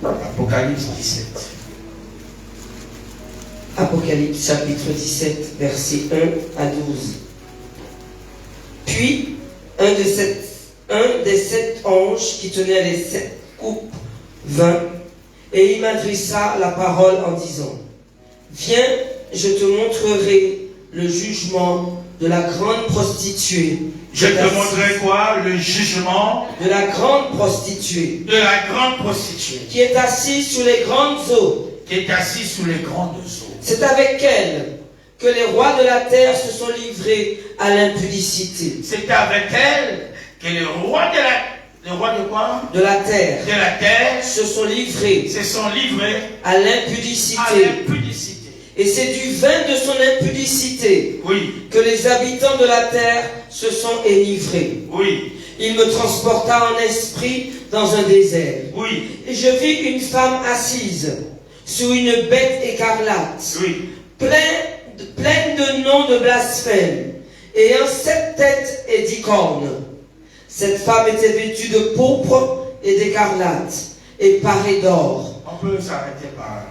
Speaker 2: Apocalypse 17.
Speaker 1: Apocalypse chapitre 17, verset 1 à 12. Puis, un des sept anges qui tenait les 7 coupes vint, et il m'adressa la parole en disant, viens, je te montrerai le jugement de la grande prostituée.
Speaker 2: Je te montrerai quoi? Le jugement
Speaker 1: de la grande prostituée.
Speaker 2: De la grande prostituée.
Speaker 1: Qui est assise sur les grandes eaux.
Speaker 2: Qui est assise sur les grandes eaux.
Speaker 1: C'est avec elle que les rois de la terre se sont livrés à l'impudicité.
Speaker 2: C'est avec elle que les rois de quoi? De la terre. De la terre
Speaker 1: se sont livrés.
Speaker 2: À
Speaker 1: l'impudicité. Et c'est du vin de son impudicité que les habitants de la terre se sont enivrés. Il me transporta en esprit dans un désert. Et je vis une femme assise sur une bête écarlate, pleine de noms de blasphème, ayant 7 têtes et 10 cornes. Cette femme était vêtue de pourpre et d'écarlate, et parée d'or.
Speaker 2: On peut s'arrêter par là.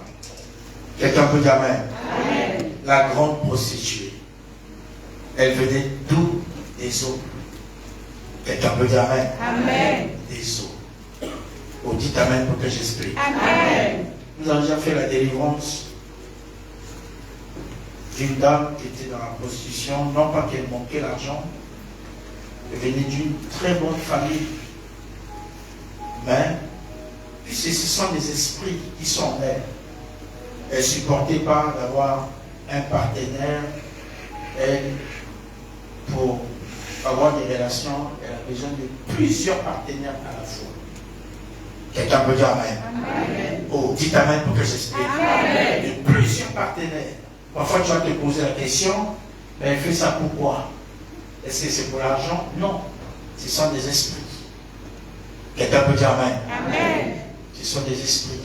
Speaker 2: Quelqu'un peut dire amen. Amen. La grande prostituée, elle venait d'où? Des eaux. Quelqu'un peut dire amen. Amen. Des eaux. Oh, dites amen pour que j'explique. Amen. Nous avons déjà fait la délivrance d'une dame qui était dans la prostitution, non pas qu'elle manquait l'argent, elle venait d'une très bonne famille, mais puisque ce sont des esprits qui sont en elle. Elle ne supportait pas d'avoir un partenaire. Elle, pour avoir des relations, elle a besoin de plusieurs partenaires à la fois. Quelqu'un peut dire amen. Amen. Oh, dites amen pour que j'explique. De plusieurs partenaires. Parfois tu vas te poser la question, mais elle fait ça pourquoi? Est-ce que c'est pour l'argent? Non. Ce sont des esprits. Quelqu'un peut dire amen. Amen. Ce sont des esprits.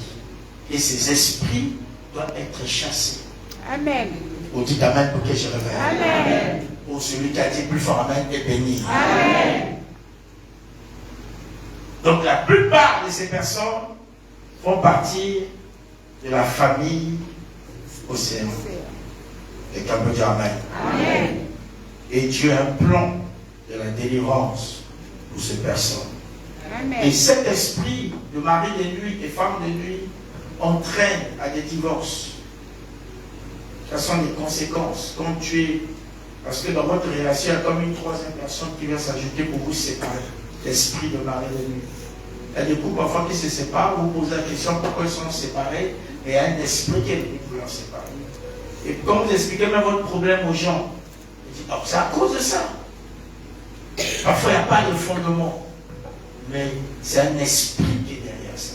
Speaker 2: Et ces esprits doivent être chassés. Amen. Oh, dites amen pour que je révèle. Amen. Oh, celui qui a dit plus fort amen est béni. Amen. Donc la plupart de ces personnes font partie de la famille océan. Quelqu'un peut dire amen. Amen. Et Dieu a un plan de la délivrance pour ces personnes. Amen. Et cet esprit de mari de nuit et femme de nuit entraîne à des divorces. Ce sont les conséquences. Quand tu es... Parce que dans votre relation, il y a comme une troisième personne qui vient s'ajouter pour vous séparer. L'esprit de mari de nuit. Il y a des couples parfois qui se séparent, vous posez la question pourquoi ils sont séparés, et il y a un esprit qui est venu pour leur séparer. Et quand vous expliquez même votre problème aux gens, ils disent, oh, c'est à cause de ça. Parfois il n'y a pas de fondement, mais c'est un esprit qui est derrière ça.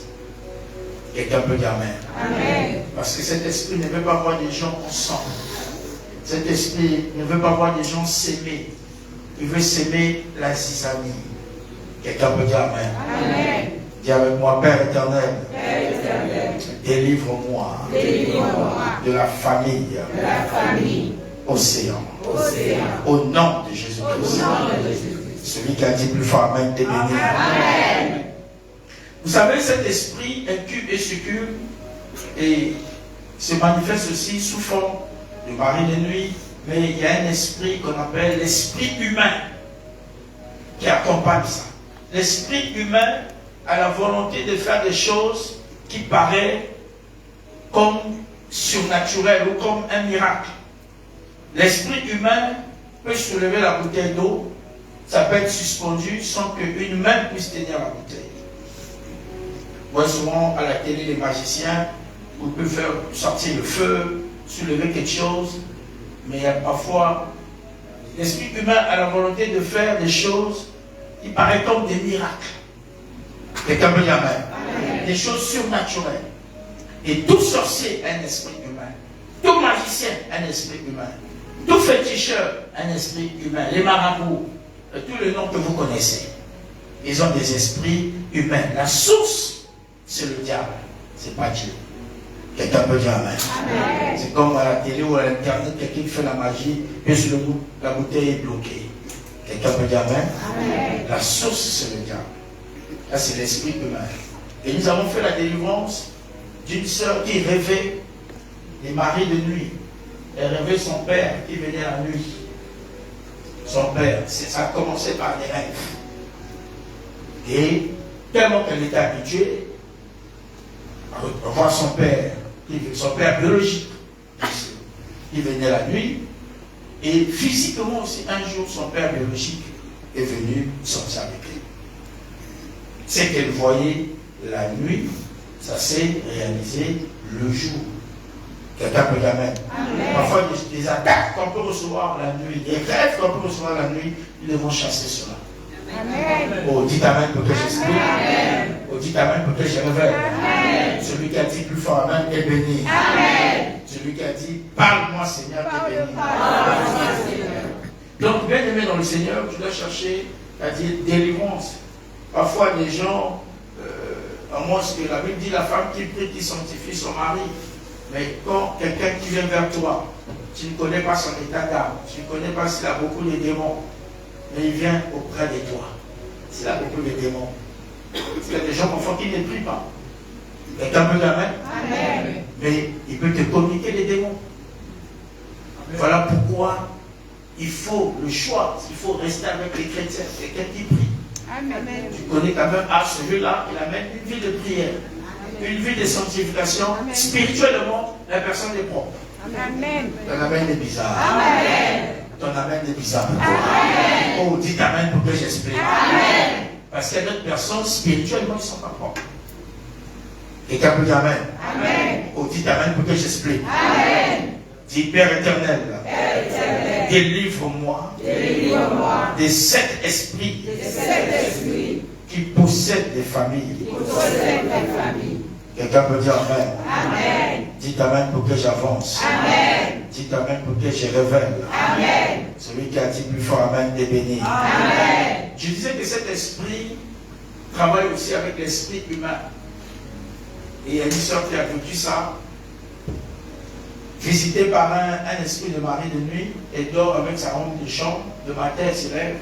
Speaker 2: Quelqu'un peut dire amen. Amen. Parce que cet esprit ne veut pas voir des gens ensemble. Cet esprit ne veut pas voir des gens s'aimer. Il veut s'aimer la zizanie. Quelqu'un peut dire amen. Amen. Dis avec moi, Père éternel, délivre-moi de la famille, Océan. Au nom de Jésus-Christ. Celui qui a dit plus fort, Amen, t'es béni.
Speaker 4: Amen.
Speaker 2: Vous savez, cet esprit incube et succube et se manifeste aussi sous forme de mari de nuit, mais il y a un esprit qu'on appelle l'esprit humain qui accompagne ça. L'esprit humain a la volonté de faire des choses qui paraissent comme surnaturelles ou comme un miracle. L'esprit humain peut soulever la bouteille d'eau, ça peut être suspendu sans qu'une main puisse tenir la bouteille. On voit souvent à la télé les magiciens, on peut faire sortir le feu, soulever quelque chose, mais parfois l'esprit humain a la volonté de faire des choses qui paraissent comme des miracles. Quelqu'un peut dire Amen. Des choses surnaturelles. Et tout sorcier a un esprit humain. Tout magicien a un esprit humain. Tout féticheur a un esprit humain. Les marabouts, tous les noms que vous connaissez, ils ont des esprits humains. La source, c'est le diable, c'est pas Dieu. Quelqu'un peut dire Amen. C'est comme à la télé ou à l'internet, quelqu'un qui fait la magie, et sur le bout, la bouteille est bloquée. Quelqu'un peut dire Amen. La source, c'est le diable. Là, c'est l'esprit humain. Et nous avons fait la délivrance d'une sœur qui rêvait des maris de nuit. Elle rêvait son père qui venait la nuit. Son père, ça a commencé par des rêves. Et tellement qu'elle était habituée à voir son père biologique, qui venait la nuit. Et physiquement aussi, un jour, son père biologique est venu sortir avec elle. Ce qu'elle voyait la nuit, ça s'est réalisé le jour. Quelqu'un peut dire Amen. Parfois, des attaques qu'on peut recevoir la nuit, des rêves qu'on peut recevoir la nuit, ils vont chasser cela.
Speaker 4: Amen.
Speaker 2: Oh, dites Amen pour que j'explique. Oh, dites Amen pour que je révèle. Celui qui a dit plus fort Amen est béni.
Speaker 4: Amen.
Speaker 2: Celui qui a dit parle-moi Seigneur est béni. Donc, bien aimé dans le Seigneur, tu dois chercher à dire délivrance. Parfois, les gens, à moins que la Bible dit la femme qui prie, qui sanctifie son mari. Mais quand quelqu'un qui vient vers toi, tu ne connais pas son état d'âme, tu ne connais pas s'il a beaucoup de démons, mais il vient auprès de toi. S'il a beaucoup de démons. Parce qu'il y a des gens parfois qui ne prient pas. Quelqu'un peut dire Amen. Mais il peut te communiquer les démons. Amen. Voilà pourquoi il faut le choix, il faut rester avec les chrétiens, quelqu'un qui prie.
Speaker 4: Amen.
Speaker 2: Tu connais quand même, celui-là, il amène une vie de prière, une vie de sanctification. Amen. Spirituellement, la personne est propre.
Speaker 4: Amen.
Speaker 2: Ton amen est bizarre.
Speaker 4: Amen.
Speaker 2: Ton amen est bizarre.
Speaker 4: Amen.
Speaker 2: Oh, dites amen pour que j'explique.
Speaker 4: Amen.
Speaker 2: Parce qu'il y a d'autres personnes, spirituellement, ils ne sont pas propres. Quelqu'un peut dire amen.
Speaker 4: Amen.
Speaker 2: Oh, dites amen pour que j'explique.
Speaker 4: Amen.
Speaker 2: Dis Père éternel, délivre-moi des 7 esprits qui possèdent des familles. Quelqu'un peut dire amen.
Speaker 4: Amen.
Speaker 2: Dites amen pour que j'avance.
Speaker 4: Amen.
Speaker 2: Dites amen pour que je révèle.
Speaker 4: Amen.
Speaker 2: Celui qui a dit plus fort amen est béni.
Speaker 4: Amen.
Speaker 2: Je disais que cet esprit travaille aussi avec l'esprit humain. Et il y a une soeur qui a vécu ça, visitée par un esprit de mari de nuit, et dort avec sa robe de chambre. Le matin, elle se lève,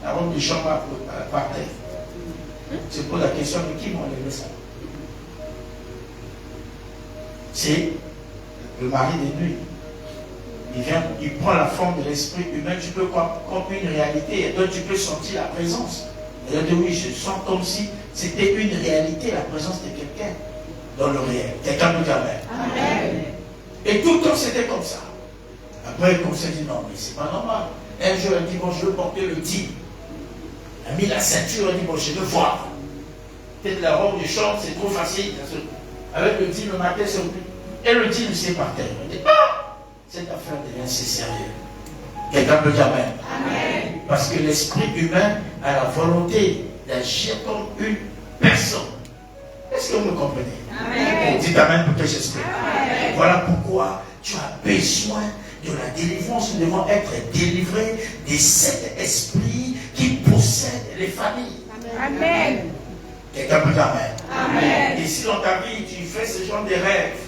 Speaker 2: la robe de chambre par terre. Je pose la question de qui m'a enlevé ça. C'est le mari de nuit. Il vient, il prend la forme de l'esprit humain. Tu peux croire une réalité, et donc tu peux sentir la présence. Et là, oui, je sens comme si c'était une réalité, la présence de quelqu'un dans le réel. Quelqu'un nous dit amen.
Speaker 4: Amen.
Speaker 2: Et tout le temps, c'était comme ça. Après, on s'est dit, non, mais c'est pas normal. Un jour, elle dit, bon, je veux porter le dîme. Elle a mis la ceinture, elle dit, bon, je veux voir. Peut-être la robe de chambre, c'est trop facile. Avec le dîme, le matin, c'est au plus. Et le dîme, c'est par terre. Elle dit, ah, cette affaire devient assez sérieux. Quelqu'un peut dire amen.
Speaker 4: Amen.
Speaker 2: Parce que l'esprit humain a la volonté d'agir comme une personne. Est-ce que vous me comprenez?
Speaker 4: Amen.
Speaker 2: Dites amen pour que j'explique.
Speaker 4: Amen.
Speaker 2: Voilà pourquoi tu as besoin de la délivrance. Nous devons être délivrés des 7 esprits qui possèdent les familles.
Speaker 4: Amen.
Speaker 2: Quelqu'un peut dire Amen.
Speaker 4: Amen.
Speaker 2: Et si dans ta vie, tu fais ce genre de rêves,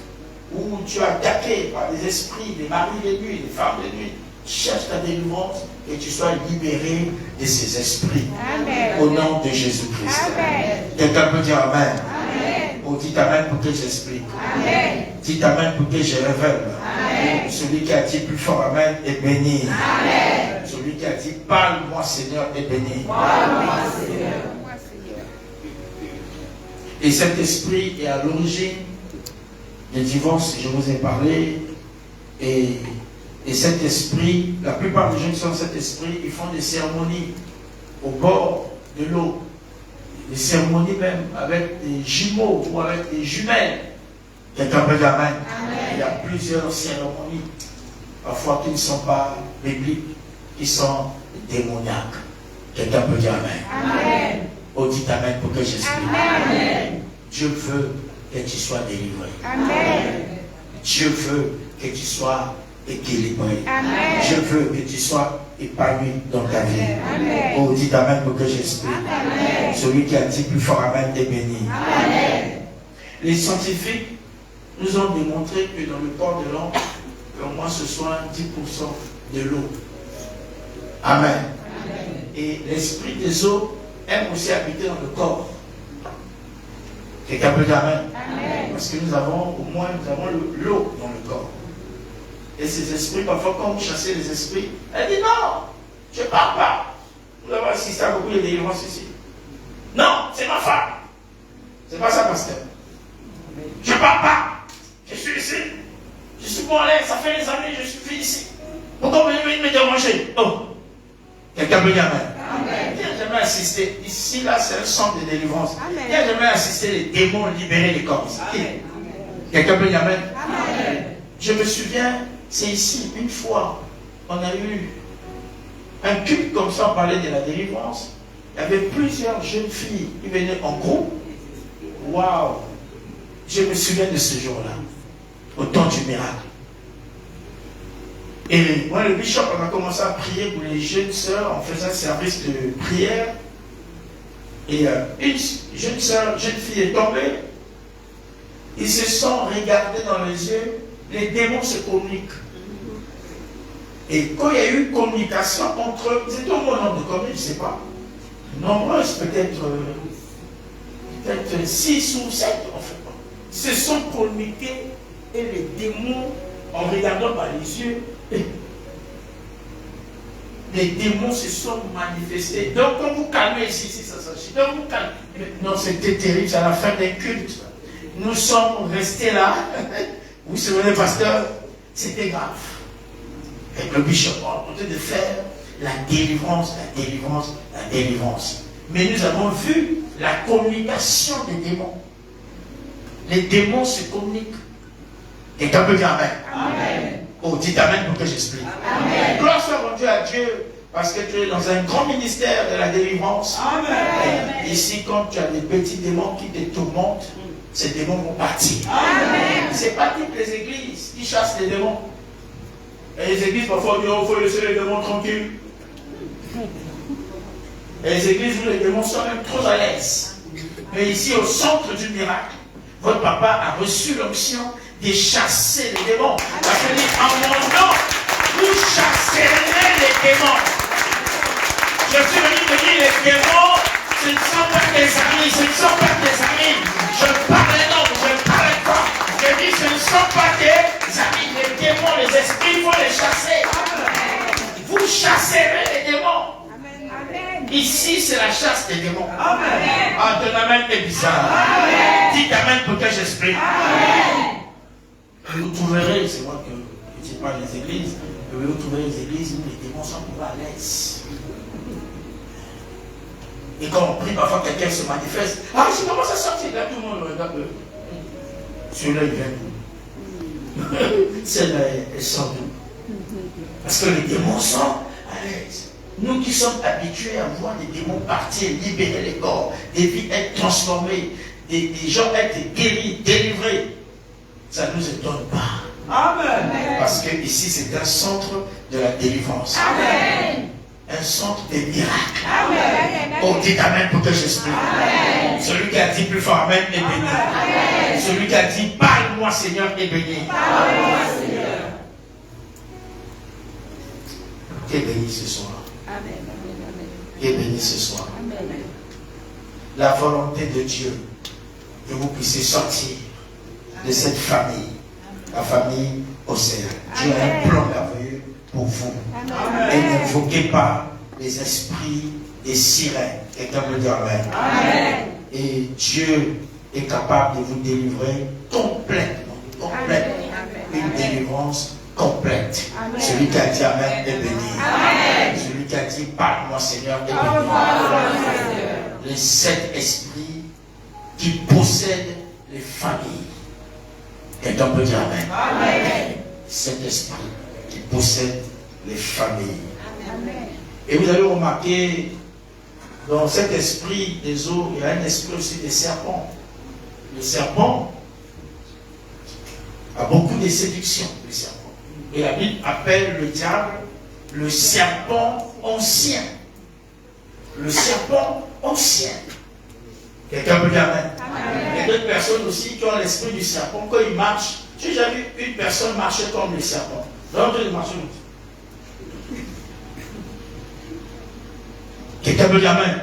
Speaker 2: où tu es attaqué par des esprits, des maris de nuit, des femmes de nuit, cherche ta délivrance et tu sois libéré de ces esprits.
Speaker 4: Amen.
Speaker 2: Au nom de Jésus-Christ.
Speaker 4: Amen.
Speaker 2: Quelqu'un peut dire Amen.
Speaker 4: Amen.
Speaker 2: Oh, dis Amen pour que j'explique.
Speaker 4: Amen.
Speaker 2: Dis Amen pour que je révèle.
Speaker 4: Amen.
Speaker 2: Celui qui a dit plus fort Amen est béni.
Speaker 4: Amen.
Speaker 2: Celui qui a dit parle-moi Seigneur est béni.
Speaker 4: Parle-moi, Seigneur.
Speaker 2: Et cet esprit est à l'origine des divorces, je vous ai parlé. Et cet esprit, la plupart des gens qui sont dans cet esprit, ils font des cérémonies au bord de l'eau. Des cérémonies même avec des jumeaux ou avec des jumelles. Quelqu'un peut dire Amen. Il y a plusieurs cérémonies, parfois qui ne sont pas bibliques, qui sont démoniaques. Quelqu'un peut dire Amen.
Speaker 4: Amen.
Speaker 2: Oh, dites Amen pour que j'explique.
Speaker 4: Amen.
Speaker 2: Dieu veut que tu sois délivré.
Speaker 4: Amen.
Speaker 2: Dieu veut que tu sois équilibré.
Speaker 4: Amen.
Speaker 2: Dieu veut que tu sois épanoui dans ta vie.
Speaker 4: Amen.
Speaker 2: Oh, dites Amen pour que j'explique.
Speaker 4: Amen.
Speaker 2: Celui qui a dit plus fort Amen est béni.
Speaker 4: Amen.
Speaker 2: Les scientifiques nous ont démontré que dans le corps de l'homme, au moins ce soit 10% de l'eau. Amen. Et l'esprit des eaux aime aussi habiter dans le corps. Quelqu'un peut dire Amen.
Speaker 4: Amen.
Speaker 2: Parce que nous avons l'eau dans le corps. Et ces esprits, parfois quand vous chassez les esprits, elle dit non, je ne pars pas. Nous avons assisté à beaucoup de délivrances ici. Non, c'est ma femme. C'est pas ça, pasteur. Je ne pars pas. Je suis ici. Je suis bon à l'aise. Ça fait des années que je suis ici. Pourquoi vous venez me déranger? Oh. Quelqu'un peut dire Amen.
Speaker 4: Amen.
Speaker 2: Qui n'a jamais assisté? Ici, là, c'est un centre de délivrance.
Speaker 4: Amen.
Speaker 2: Qui n'a jamais assisté les démons libérer les corps ici? Quelqu'un peut dire Amen.
Speaker 4: Amen.
Speaker 2: Je me souviens, c'est ici, une fois, on a eu un culte comme ça, on parlait de la délivrance. Il y avait plusieurs jeunes filles qui venaient en groupe. Waouh! Je me souviens de ce jour-là, au temps du miracle. Et moi, le bishop, on a commencé à prier pour les jeunes sœurs, on faisait un service de prière. Et une jeune sœur, jeune fille est tombée. Ils se sont regardés dans les yeux, les démons se communiquent. Et quand il y a eu communication entre eux, c'est au nombre de combien, je ne sais pas. Nombreuses, peut-être 6 ou 7, en fait. Se sont communiqués et les démons, en regardant par les yeux, les démons se sont manifestés. Donc, quand vous calmez ici, ça s'agit. Donc, vous calmez. Non, c'était terrible, c'est à la fin des cultes. Nous sommes restés là. Vous vous souvenez, pasteur, c'était grave. Et le bishop a tenté de faire la délivrance, la délivrance, la délivrance. Mais nous avons vu la communication des démons. Les démons se communiquent. Quelqu'un peut dire Amen.
Speaker 4: Amen.
Speaker 2: Oh, dites Amen pour que j'explique.
Speaker 4: Amen.
Speaker 2: Gloire soit rendue à Dieu parce que tu es dans un grand ministère de la délivrance.
Speaker 4: Amen.
Speaker 2: Et ici, quand tu as des petits démons qui te tourmentent, ces démons vont partir.
Speaker 4: Amen.
Speaker 2: Ce n'est pas toutes les églises qui chassent les démons. Et les églises, parfois, disent, il faut laisser les démons tranquilles. Et les églises où les démons sont même trop à l'aise. Mais ici, au centre du miracle, votre papa a reçu l'option de chasser les démons. Il a dit, en mon nom, vous chasserez les démons. Je suis venu te dire, les démons, ce ne sont pas des amis, ce ne sont pas des amis. Je parle non, je parle pas. Je dis, ce ne sont pas des amis. Les démons, les esprits, il faut les chasser. Vous chasserez les démons. Ici, c'est la chasse des démons.
Speaker 4: Amen.
Speaker 2: Ah, ton amen est bizarre.
Speaker 4: Amen.
Speaker 2: Dites amen pour que j'explique.
Speaker 4: Amen.
Speaker 2: Vous trouverez, c'est moi que je ne sais pas les églises, mais vous trouverez les églises où les démons sont pour à l'aise. Et quand on prie, parfois quelqu'un se manifeste. Ah, je commence à sortir. Là, tout le monde regarde. Celui-là, il vient d'où? Celle-là, elle sort d'où? Parce que les démons sont à l'aise. Nous qui sommes habitués à voir des démons partir, libérer les corps, des vies être transformées, des gens être guéris, délivrés, ça ne nous étonne pas.
Speaker 4: Amen.
Speaker 2: Parce que ici, c'est un centre de la délivrance.
Speaker 4: Amen.
Speaker 2: un centre de miracles. Oh, dites amen pour que j'explique. Celui qui a dit plus fort amen est béni. Celui qui a dit parle-moi Seigneur est béni. Qui est béni ce soir? Qui est béni ce soir? La volonté de Dieu, que vous puissiez sortir de cette famille, la famille Océan. Dieu a un plan merveilleux pour vous. Et n'invoquez pas les esprits des sirènes. Quelqu'un me dit amen. Et Dieu est capable de vous délivrer complètement. Une délivrance complète. Celui qui a dit amen est béni. Celui qui a dit parle-moi Seigneur est béni. Les 7 esprits qui possèdent les familles. Quelqu'un peut dire amen. 7 esprits qui possèdent les familles. Et vous allez remarquer, dans cet esprit des eaux, il y a un esprit aussi des serpents. Le serpent a beaucoup de séductions, le serpent. Et la Bible appelle le diable le serpent ancien. Le serpent ancien. Quelqu'un peut dire amen. Il y a d'autres personnes aussi qui ont l'esprit du serpent. Quand ils marchent, j'ai jamais vu une personne marcher comme le serpent. Donc, ils marchent. Quelqu'un peut dire amen.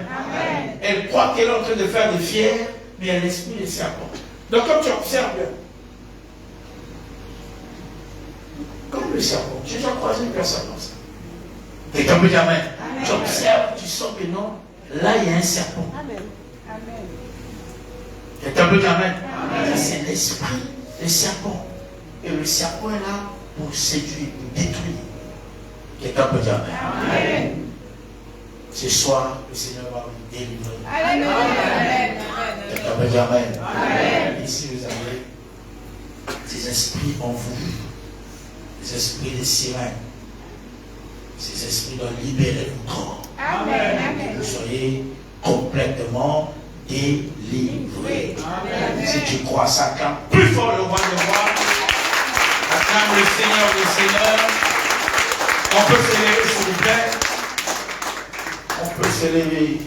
Speaker 2: Elle croit qu'elle est en train de faire des fiers, mais elle a l'esprit du serpent. Donc, comme tu observes bien, comme le serpent, j'ai déjà croisé une personne comme ça. Quelqu'un peut dire amen. Tu observes, tu sens que non, là il y a un serpent. Quelqu'un peut dire amen. C'est l'esprit, le serpent. Et le serpent est là pour séduire, pour détruire. Quelqu'un peut dire amen. Ce soir, le Seigneur va vous délivrer. Quelqu'un peut dire amen. Ici, vous avez des esprits en vous, des esprits de sirènes. Ces esprits doivent libérer votre corps. Que vous soyez complètement délivrés. Si tu crois ça, acclame plus fort le roi des rois. Acclame le Seigneur des seigneurs. On peut se lever, s'il vous plaît. On peut se lever.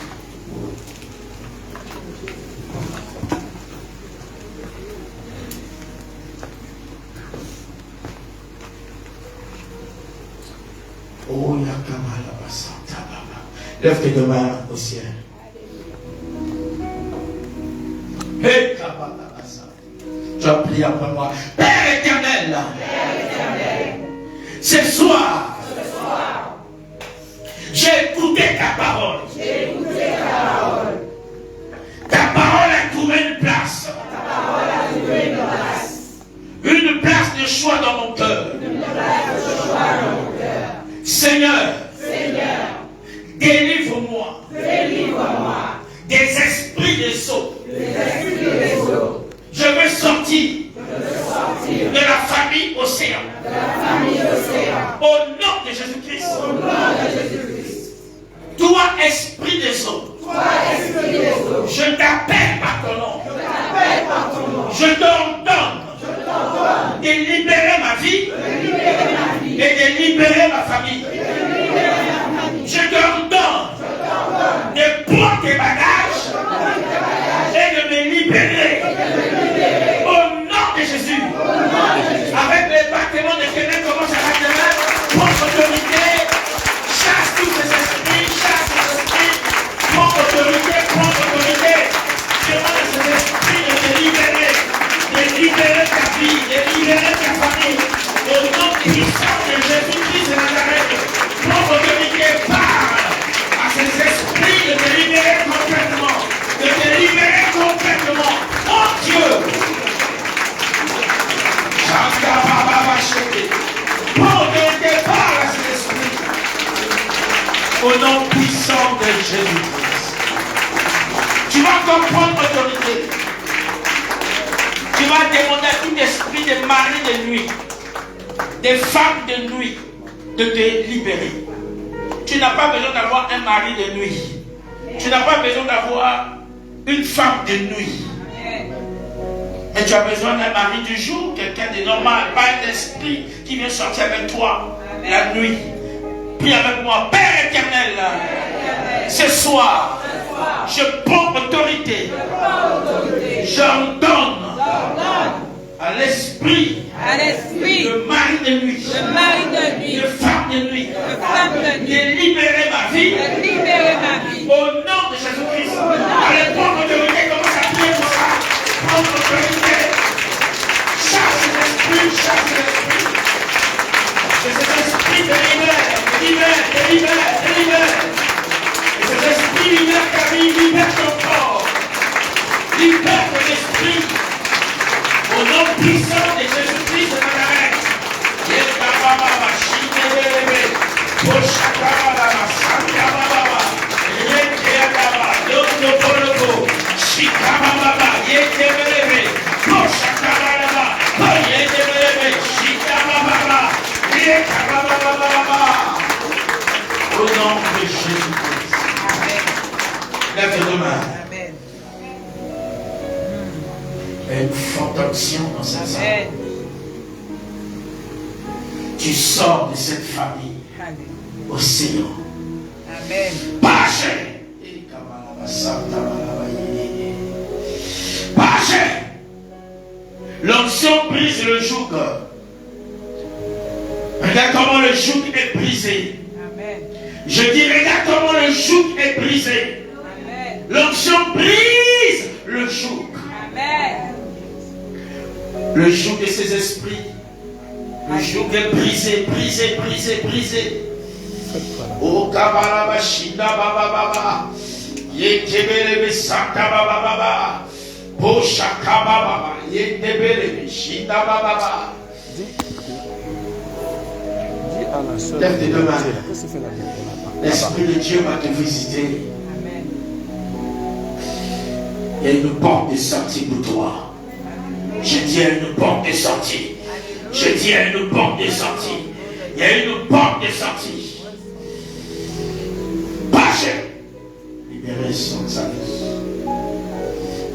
Speaker 2: Oh, lève tes deux mains au ciel. Hey, tu as prié après moi. Père éternel, ce soir, j'ai écouté ta parole. Ta parole a trouvé une place. Une place de choix dans mon cœur. Seigneur, délivre-moi des esprits des sceaux. Je veux sortir de la famille Océan. Au nom de Jésus-Christ. Toi, esprit des eaux, je t'appelle par ton nom. Je t'ordonne de libérer ma vie et de libérer ma famille. Je t'ordonne de prendre tes bagages et de me libérer. Au nom de Jésus. Avec les battements de ténèbres, commence à battre les mains. Prends autorité. Chasse tous ces esprits. Chasse ces esprits. Prends autorité. Demande à ces esprits de te libérer. De libérer ta vie. De libérer ta famille. Au nom puissant de Jésus-Christ de Nazareth. Prends autorité. Parle à ces esprits de te libérer complètement. De te libérer complètement. Oh Dieu. Prends autorité. Parle à ces esprits. Au nom puissant de Jésus-Christ. Tu vas comprendre autorité. Tu vas demander à tout esprit de mari de nuit, des femmes de nuit, de te libérer. Tu n'as pas besoin d'avoir un mari de nuit. Tu n'as pas besoin d'avoir une femme de nuit. Mais tu as besoin d'un mari du jour, quelqu'un de normal, pas un esprit qui vient sortir avec toi la nuit. Prie avec moi. Père éternel, ce soir, je prends autorité. J'ordonne à l'esprit de mari de nuit, de femme de nuit, de libérer ma vie. Au nom de Jésus-Christ. Allez, prendre autorité, commence à prier pour ça. Prendre autorité. Chasse l'esprit, chasse l'esprit. Que cet esprit te libère. Que cet esprit libère ta vie, libère ton corps. Libère ton esprit. Au nom puissant de Jésus-Christ de Nazareth. Yekababa, Shikebelebe, Boshakababa, Sankababa, Yekababa, Yokobolobo, Shikababa, Yekebelebe, Boshakababa, Yekebelebe, Shikababa, Yekababa. Au nom de Jésus-Christ. Lève tes deux mains. Il y a une forte action dans cette salle. Tu sors de cette famille océan.
Speaker 5: Amen.
Speaker 2: Pâché. Pâché. L'onction brise le joug. Regarde comment le joug est brisé.
Speaker 5: Amen.
Speaker 2: Je dis, regarde comment le joug est brisé.
Speaker 5: Amen.
Speaker 2: L'onction brise le joug.
Speaker 5: Amen.
Speaker 2: Le joug de ses esprits. Le joug est brisé. Oh Kabalaba Shinda Baba Baba. Yekebelebe Santa Baba Baba. Boshaka Baba. Yekebelebe Shinda Baba Baba. Lève tes deux mains. L'Esprit de Dieu va te visiter.
Speaker 5: Amen.
Speaker 2: Il y a une porte de sortie pour toi. Je dis à une porte de sortie. Je dis à une porte de sortie. Il y a une porte de sortie. Pâché. Libérez son salut.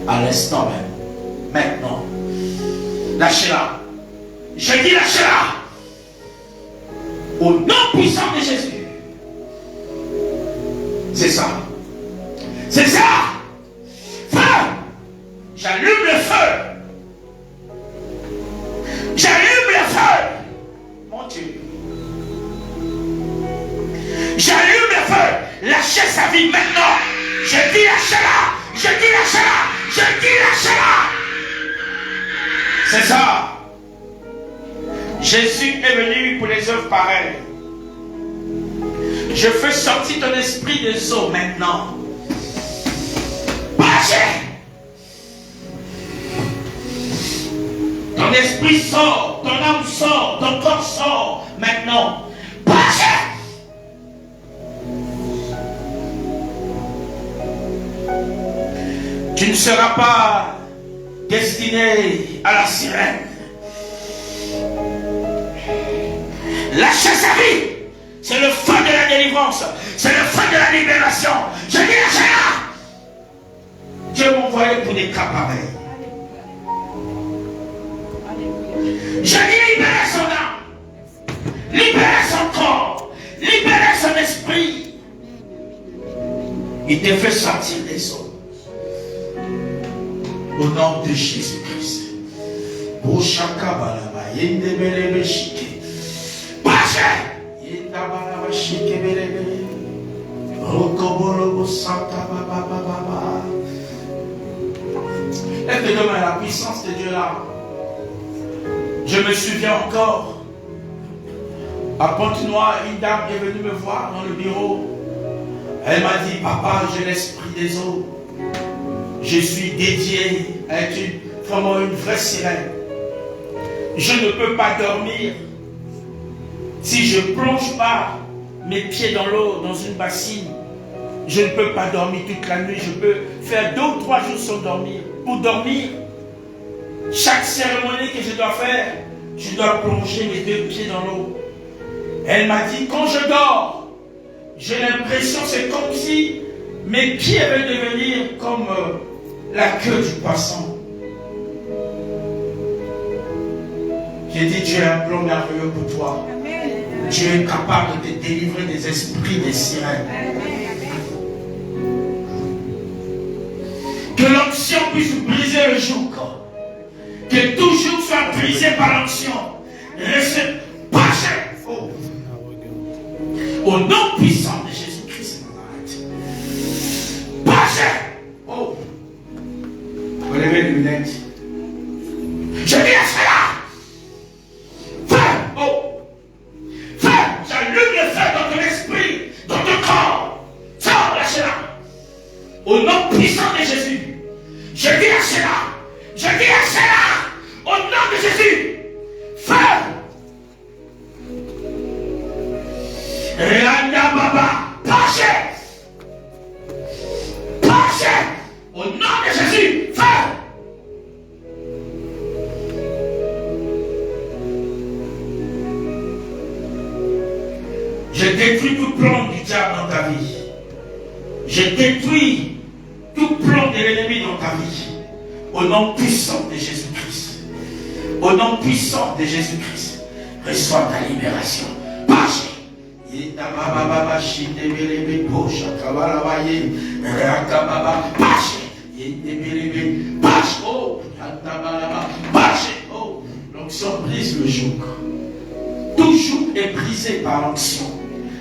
Speaker 2: À l'instant même. Maintenant. Lâchez-la. Je dis lâchez-la. Au nom puissant de Jésus. C'est ça. C'est ça. Feu. J'allume le feu. J'allume le feu. Mon Dieu. J'allume le feu. Lâchez sa vie maintenant. Je dis lâchez-la. Je dis lâchez-la. Je dis lâchez-la. C'est ça. Jésus est venu pour les œuvres pareilles. Je fais sortir ton esprit des eaux maintenant. Pâché. Ton esprit sort, ton âme sort, ton corps sort maintenant. Pâché. Tu ne seras pas destiné à la sirène. Lâchez sa vie. C'est le feu de la délivrance. C'est le feu de la libération. Je dis lâchez-la. Dieu m'a envoyé pour des cas pareils. Je dis libérer son âme. Libérer son corps. Libérer son esprit. Il te fait sortir des eaux. Au nom de Jésus-Christ. Pour chacun, lève tes deux mains, la puissance de Dieu là. Je me souviens encore, à Pointe-Noire, une dame est venue me voir dans le bureau. Elle m'a dit, papa, j'ai l'esprit des eaux. Je suis dédié à être vraiment une vraie sirène. Je ne peux pas dormir si je ne plonge pas mes pieds dans l'eau, dans une bassine. Je ne peux pas dormir toute la nuit. Je peux faire 2 ou 3 jours sans dormir. Pour dormir, chaque cérémonie que je dois faire, je dois plonger mes 2 pieds dans l'eau. Elle m'a dit, quand je dors, j'ai l'impression, c'est comme si mes pieds allaient devenir comme la queue du poisson. J'ai dit, Dieu a un plan merveilleux pour toi. Dieu est capable de te délivrer des esprits des sirènes. Que l'onction puisse briser le joug. Que tout joug soit brisé par l'onction. Reste passer. Oh. Au nom puissant de Jésus-Christ de Nazareth. Passer. Oh. Relevez les lunettes. Je dis à cela. Fais. Oh. Fais. J'allume le feu dans ton esprit, dans ton corps. Sors de cela. Au nom puissant de Jésus. Je dis à cela. Je dis à cela. Au nom de Jésus. Feu. Randa Baba. Pâchez. Pâchez. Au nom de Jésus. Feu. Je détruis tout plan du diable dans ta vie. Je détruis tout plan de l'ennemi dans ta vie. Au nom puissant de Jésus-Christ. Au nom puissant de Jésus-Christ. Reçois ta libération. Pâche. Oh, l'onction brise le joug. Tout joug est brisé par l'onction.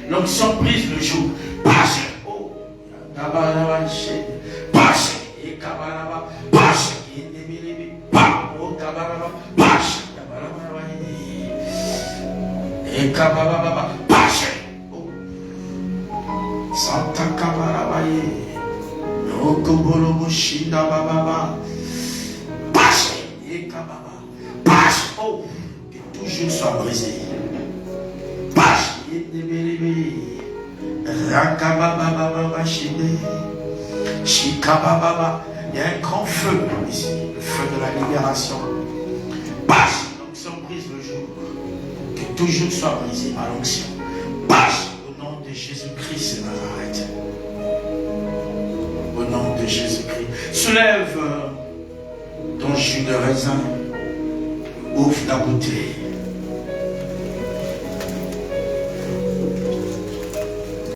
Speaker 2: L'onction brise le joug. Pâche. Oh, pâche. Santa Kabarabaye, Nokobolo Mushinda Baba, Pache, Ekababa, Pache, oh, que tout joug soit brisé. Pache, Yedebelebe, Rakababa Baba Shinde, Shikababa, il y a un grand feu ici, le feu de la libération. Pache, l'onction brise le jour, que tout joug soit brisé par l'onction. Pache. Au nom de Jésus-Christ de Nazareth. Au nom de Jésus-Christ. Soulève ton jus de raisin. Ouvre ta bouteille.